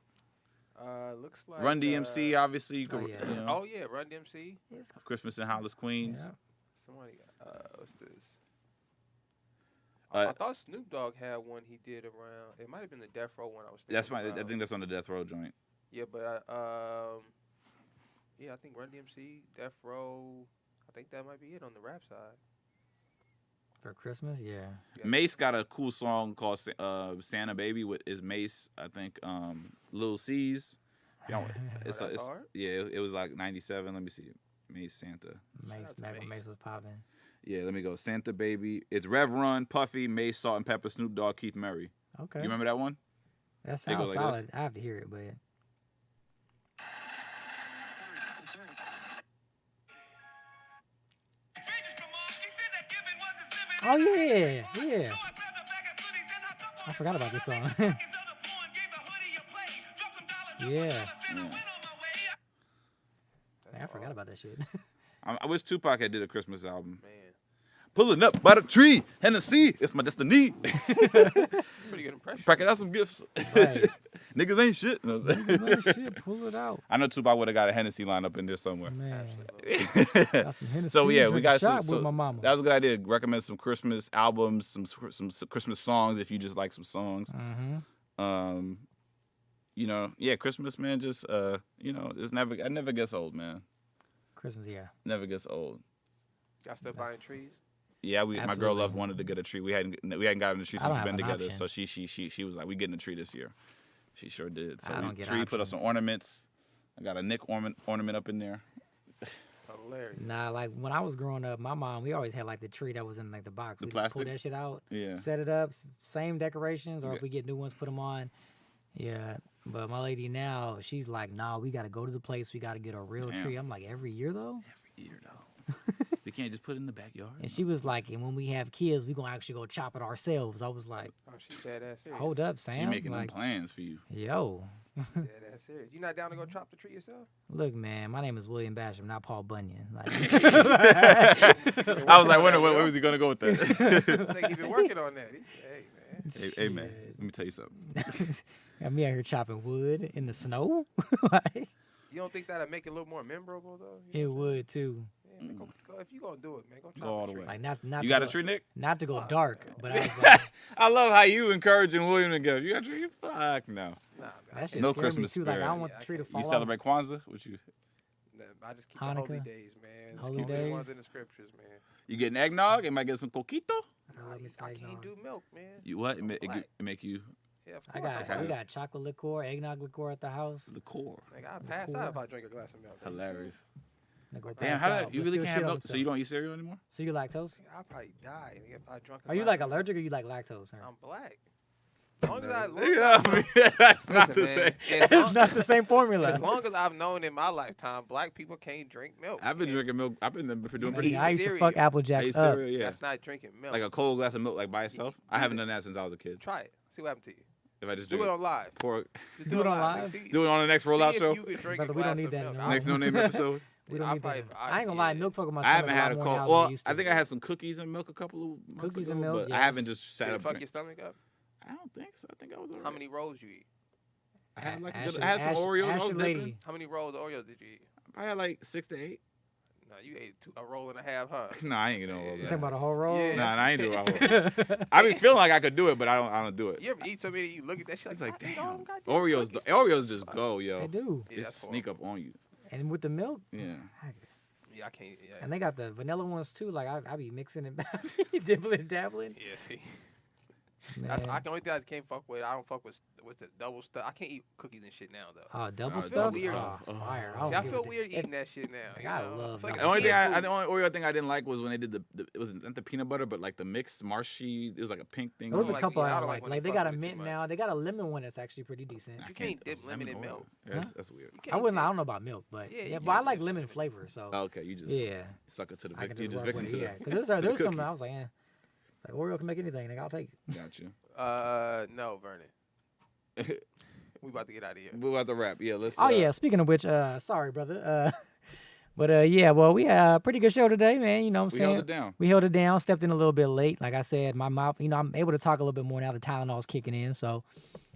Looks like Run DMC, obviously. You oh, could, yeah. you know, Oh yeah, Run DMC. It's- Christmas in Hollis, Queens. Yeah. Somebody. What's this? Uh, I thought Snoop Dogg had one he did around. It might have been the Death Row one I was. That's thinking my. I about. think that's on the Death Row joint. Yeah, but yeah, I think Run DMC, Death Row. I think that might be it on the rap side. for Christmas. Yeah. Yeah. Mace got a cool song called Santa Baby with his Mace. I think Lil C's. You know, That's hard? yeah. It was like '97. Let me see. Mace Santa. Mace, out to back when Mace. Mace was popping. Yeah, let me go. Santa Baby. It's Rev Run, Puffy, Mace, Salt and Pepper, Snoop Dogg, Keith Murray. Okay. You remember that one? That It sounds goes like solid. this. I have to hear it, but oh yeah, yeah. I forgot about this song. Yeah. Man, I forgot about that shit. I wish Tupac had did a Christmas album. Man, Pulling up by the tree, Hennessy, it's my destiny. pretty good impression. Packing out some gifts. Right. Niggas ain't shit. Oh, shit, pull it out, I know Tupac would have got a Hennessy line up in there somewhere. man. Got some Hennessy. So yeah, we drink got a shot some. with my mama. That was a good idea. Recommend some Christmas albums, some Christmas songs if you just like some songs. Mm-hmm. You know, yeah, Christmas, man. Just you know, it never gets old, man. Christmas, yeah. Never gets old. Y'all still buying trees? Yeah, my girl Absolutely. love wanted to get a tree. We hadn't gotten a tree I since don't we've have been an together. option. So she was like, we getting a tree this year. She sure did. So I we don't get tree, put up some options. ornaments. I got a Nick ornament up in there. Hilarious. Nah, like when I was growing up, my mom, we always had like the tree that was in like the box. The We just pull plastic? that shit out, Yeah. set it up, same decorations, or Yeah. if we get new ones, put them on. Yeah, but my lady now, she's like, nah, we got to go to the place. We got to get a real Damn. tree. I'm like, every year though? Every year though. We can't just put it in the backyard. And she was like, and when we have kids, we going to actually go chop it ourselves. I was like, Oh, she's dead ass serious. hold up, Sam. She making like, them plans for you. yo, Dead ass serious. You not down to go chop the tree yourself? look, man, my name is William Basham, not Paul Bunyan. Like, I was like, where was he gonna go with that? I think he been working on that. Hey man. hey man, shit. let me tell you something. Got me out here chopping wood in the snow. Like, You don't think that'd make it a little more memorable though? it You know what I'm would too. saying? Yeah, man, go, if you gonna do it, man, go chop Go all a the tree. way. Like not You to got a go, tree, Nick? not to go Fuck dark, no. but I was like, I love how you encouraging William to go. You got a tree? Fuck no. Nah, man, that shit No scared Christmas me too. Like I spirit. don't want Yeah, the I tree to can't- fall You off. celebrate Kwanzaa? What you? I just keep the holy Hanukkah? days, man. Holy Just keep the ones days? in the scriptures, man. You getting eggnog? It might get some coquito. I like me some I can't eggnog. do milk, man. You what? It Black. make you Yeah, of I course got have we it. got chocolate liqueur, eggnog liqueur at the house. the core. Like I pass out if I drink a glass of milk. Hilarious. They go Damn, pass how out, that, you but really still can't shit have on milk? So you themselves. don't eat cereal anymore? So you lactose? I'll probably die nigga, if I drunk. a Are you glass like of milk. allergic or you like lactose? Or? I'm black. As long as I, That's not the Listen, man, same. as long- It's not the same formula. As long as I've known in my lifetime, black people can't drink milk. I've been And drinking milk. I've been doing You pretty. eat I used to fuck cereal. Apple I Jacks eat up. cereal, yeah. That's not drinking milk. Like a cold glass of milk, like by itself. I haven't done that since I was a kid. Try it. See what happens to you. If I just Do drink it on live. pour, Just Do it on Like, live? see- do it on the next see rollout if show. you can drink Brother, a we don't glass need of that milk. no I- more. Next no name episode. We don't I need probably- that. I- I ain't gonna lie, yeah. milk fuck with my I stomach haven't a lot had a more cold. now than Well, it used I to. think I had some cookies and milk a couple of months Cookies ago, and milk, but I haven't yes. just sat Did it up. fuck drink- your stomach up? I don't think so. I think I was alright. How many rolls you eat? I had like a Ashley- good, I had some Ashley- Oreos. I was Ashley dipping. lady. How many rolls of Oreos did you eat? I had like 6 to 8. No, you ate a roll and a half, huh? Nah, I ain't getting no Yeah, Oreos. You talking about a whole roll? Yeah. Nah, I ain't doing it. I be feeling like I could do it, but I don't do it. You ever eat so many, you look at that shit It's like, like, I ate damn. all them goddamn Oreos, cookies. Oreos just go, yo. They do. Yeah, They that's sneak up on you. And with the milk, Yeah. Yeah, I can't. Yeah, and they got the vanilla ones too. Like I be mixing it, dibbling and dabbling. yeah. See, Man. that's I can only thing I can't fuck with. I don't fuck with the double stuff. I can't eat cookies and shit now though. Double Oh, stuff. double stuff. Oh, fire. Oh. See, don't I give feel a weird damn. eating that shit now. Like, you I know? love feel like double it's The stuff. eating the food. only Oreo thing I didn't like was when they did it wasn't the peanut butter, but like the mixed marshy. It was like a pink thing. There was don't a like- couple yeah, I I don't don't like like. when Like they they fuck got a with it too mint much. now. They got a lemon one that's actually pretty decent. You can't dip lemon in milk. Yeah, that's weird. You I can't wouldn't. I dip- don't know about milk, but Yeah, yeah, you but I can't like dip lemon lemon. flavor. So Oh, okay, you just yeah, suck it to the I can you just just work victim with to it. the Yeah, because there's to the something cookie. I was like, it's like Oreo can make anything. Like I'll take it. Got you. No, Vernon. We about to get out of here. We're about to wrap. Yeah, let's. Oh yeah. Speaking of which, sorry, brother. But yeah, well, we had a pretty good show today, man. You know what I'm we saying? held it down. We held it down, stepped in a little bit late. Like I said, my mouth, I'm able to talk a little bit more now. The Tylenol's kicking in, so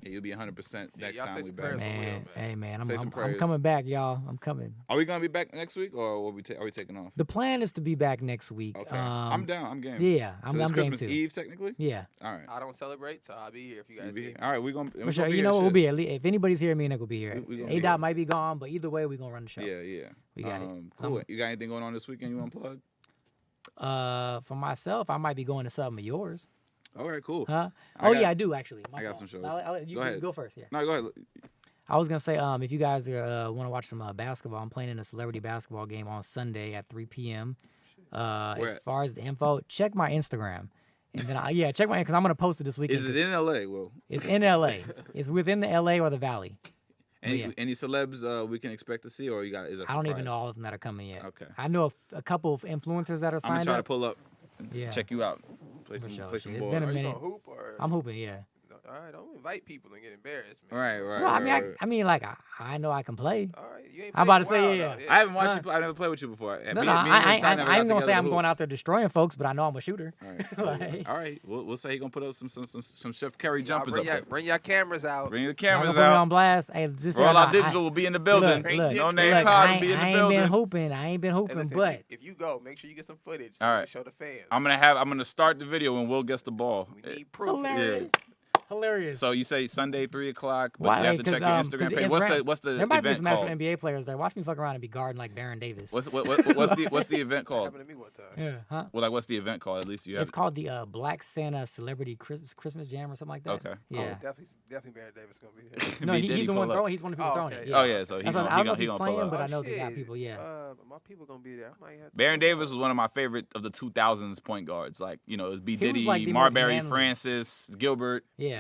Yeah, you'll be 100% Yeah, next y'all time say we some back. prayers for Will, man, man. hey man, Say some I'm prayers. coming back, y'all. I'm coming. Are we gonna be back next week, or are we taking off? The plan is to be back next week. Okay, I'm down. I'm game. Yeah, 'Cause I'm it's game Christmas too. Eve technically. Yeah, All right. I don't celebrate, so I'll be here if you guys You be- need me. all right, we're gonna. for sure. You know what? We'll be here. If anybody's here, me and Nick will be here. We gonna A be Dot here. might be gone, but either way, we're gonna run the show. Yeah, yeah. We got it. Cool. You got anything going on this weekend you want to plug? For myself, I might be going to some of yours. All right, cool. Huh? I Oh got- yeah, I do actually. My I got fault. some shows. You Go can ahead. go first. Yeah. No, go ahead. I was gonna say, if you guys want to watch some basketball, I'm playing in a celebrity basketball game on Sunday at 3 p.m. As Where at? far as the info, check my Instagram. And then check my because I'm gonna post it this weekend. Is it in LA? Well, It's in LA. It's within the LA or the Valley. any celebs we can expect to see, or you got? Is that I don't even surprise? know all of them that are coming yet. Okay. I know a couple of influencers that are I'm gonna signed try to up. pull up, and Yeah. check you out, play For some sure. play some It's ball. been a Are you minute. gonna hoop or? I'm hooping, yeah. All right, don't invite people and get embarrassed, man. Right. Well, I mean, like I know I can play. All right, you ain't I'm about to played in say, a while, yeah. though. I haven't watched Huh? you play. I never played with you before. No, Me no, and Ty I never got ain't gonna together say to I'm hoop. going out there destroying folks, but I know I'm a shooter. All right. Like- All right. We'll say he gonna put up some Chef Curry Y'all jumpers bring up there. bring your cameras out. Bring the Y'all cameras gonna put me on out. blast. Hey, just so Roll y'all Out know, Digital will be in the building. Look, No name look, pod I will be in the ain't been building. hooping. I ain't been Hey, hooping, listen, but if you go, make sure you get some footage. All So right. to show the fans. I'm gonna start the video when Will gets the ball. We need proof. hilarious. Hilarious. So you say Sunday 3:00, but Why? you have to check your 'Cause Instagram page. it's What's random. the There might be event some actual called? NBA players there. Watch me fuck around and be guarding like Baron Davis. What's the event called? Happened to me one time. Yeah, huh? Well, like what's the event called? At least you have. It's called the Black Santa Celebrity Christmas Jam or something like that. Okay. Yeah. Definitely Baron Davis gonna be there. No, Be he's Diddy the one pull up. throwing. He's one of the people Oh, throwing okay. it. Yeah. Oh yeah, so That's what- I don't know if he's gonna pull playing, up. but I know they got people. Yeah. My people gonna be there. I might have to Baron Davis was one of my favorite of the 2000s point guards. Like it was B He was, Diddy, like, the most Marbury, manly. Francis, Gilbert. Yeah.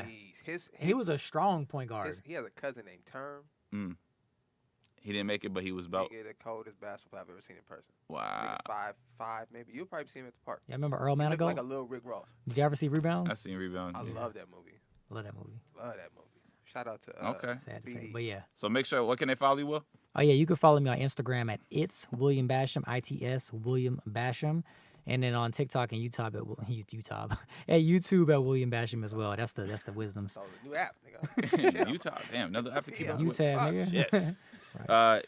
He was a strong point guard. He has a cousin named Term. He didn't make it, but he was about. Nigga, the coldest basketball I've ever seen in person. Wow. Nigga 5'5", maybe. You'll probably see him at the park. Yeah, I remember Earl He looked Manigault. like a little Rick Ross. Did you ever see Rebounds? I seen rebound. I Yeah. love that movie. Love that movie. Love that movie. Shout out to Okay. Sad to say, BD. but yeah. So make sure. What can they follow you, Will? Oh yeah, you can follow me on Instagram at It's William Basham, ITS William Basham, and then on TikTok and YouTube at YouTube at William Basham as well. That's the wisdoms. So the new app, nigga. Utah. Damn, another app to keep up with. UTAB, fuck, nigga.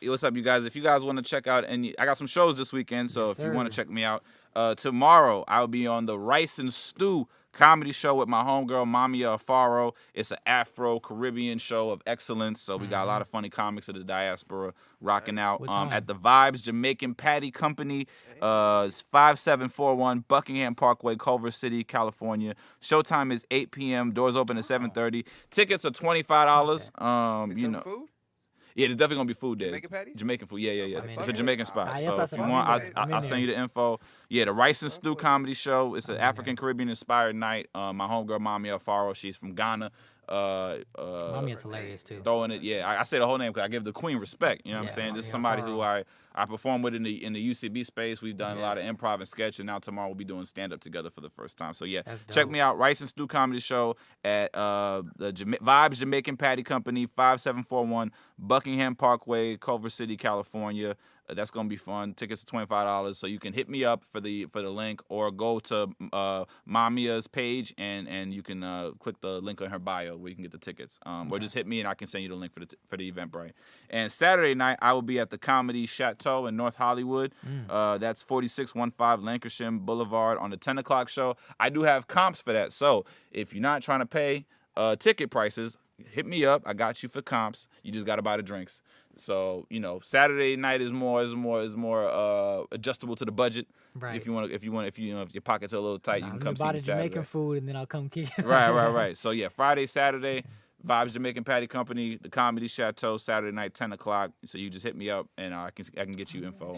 What's up, you guys? If you guys want to check out, I got some shows this weekend, so Yes, if you want to sir. check me out, tomorrow I'll be on the Rice and Stew comedy show with my homegirl Mamiya Afaro. It's an Afro-Caribbean show of excellence, so we got a lot of funny comics of the diaspora rocking out What time? at the Vibes Jamaican Patty Company. It's 5741 Buckingham Parkway, Culver City, California. Showtime is 8 p.m. Doors open at 7:30. Tickets are $25. Is You some know. food? Yeah, there's definitely gonna be food there. Jamaican patties? Jamaican food. Yeah. I'm in It's a there. Jamaican spot. Ah, yes, So I if said you I'm want, in there. I'm in I'll send you there. the info. Yeah, the Rice and Stew with it. comedy show. It's an I'm in there. African Caribbean inspired night. My homegirl Mamiya Afaro, she's from Ghana. Mommy is hilarious too. Throwing it, yeah. I say the whole name because I give the queen respect. You know what I'm Yeah, saying? This is Mamiya somebody who Afaro. I perform with in the UCB space. We've done a lot of Yes. improv and sketch, and now tomorrow we'll be doing stand up together for the first time. So yeah, That's check dope. me out. Rice and Stew Comedy Show at the Vibes Jamaican Patty Company, 5741 Buckingham Parkway, Culver City, California. That's gonna be fun. Tickets are $25, so you can hit me up for the link or go to Mamiya's page and you can click the link on her bio where you can get the tickets. Or just hit me and I can send you the link for the Eventbrite. And Saturday night I will be at the Comedy Chateau in North Hollywood. That's 4615 Lancashire Boulevard on the 10 o'clock show. I do have comps for that, so if you're not trying to pay ticket prices, hit me up. I got you for comps. You just got to buy the drinks. So Saturday night is more adjustable to the budget. Right. If your pockets are a little tight, you can come see buy me the Saturday. Jamaican food and then I'll come kick it. Right. So yeah, Friday, Saturday, Vibes Jamaican Patty Company, the Comedy Chateau, Saturday night, 10 o'clock. So you just hit me up and I can get you info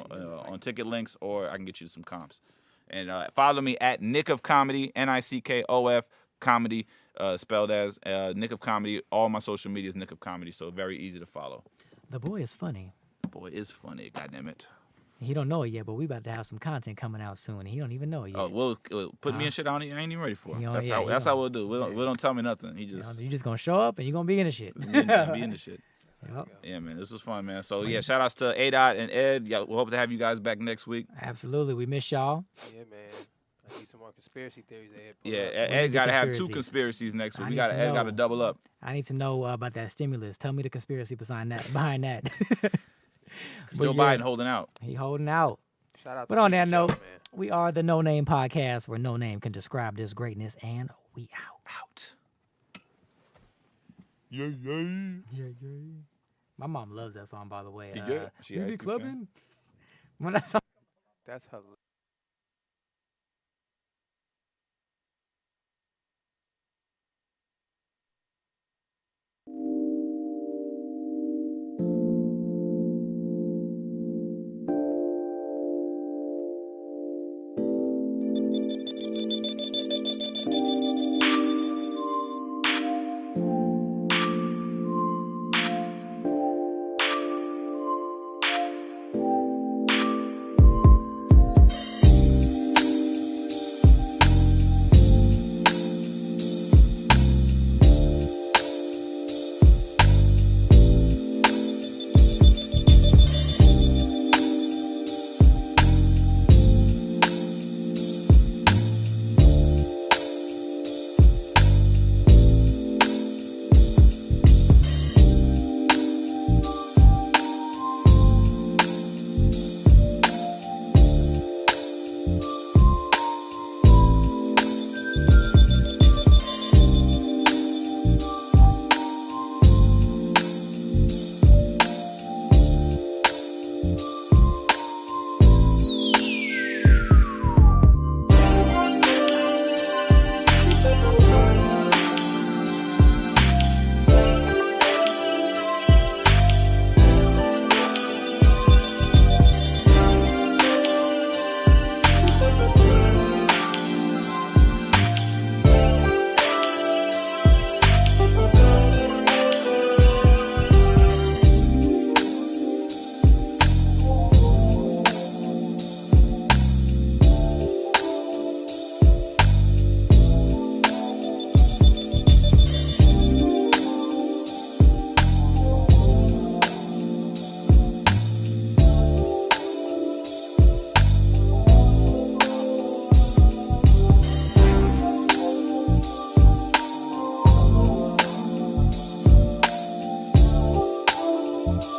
on ticket links or I can get you some comps. And follow me at Nick of Comedy, NICKOF Comedy, spelled as Nick of Comedy. All my social media is Nick of Comedy, so very easy to follow. The boy is funny. Boy, it's funny, goddammit. He don't know it yet, but we about to have some content coming out soon. He don't even know it yet. Oh, well, put me in shit I ain't even ready for. He don't- That's yeah, he how don't. we'll do. We don't tell me nothing. He You know, just you just gonna show up and you gonna be in the shit. be in the shit. Yep, Yeah, man, this was fun, man. So yeah, shout outs to A-Dot and Ed. Yeah, we hope to have you guys back next week. absolutely. We miss y'all. Yeah, man. I need some more conspiracy theories. Ed. Pull Yeah, up. Ed need the got to have two conspiracies. conspiracies next week. I We need got to Ed got to know. double up. I need to know about that stimulus. Tell me the conspiracy behind that. Behind that. 'Cause But Joe yeah. Biden holding out. He holding out. Shout out But to on Sleepy that Joe, note, man. we are the No Name Podcast, where no name can describe this greatness, and we out. Out. Yeah. My mom loves that song, by the way. Yeah, she we Ice be Cube fan. clubbing. When that song That's hilarious. Thank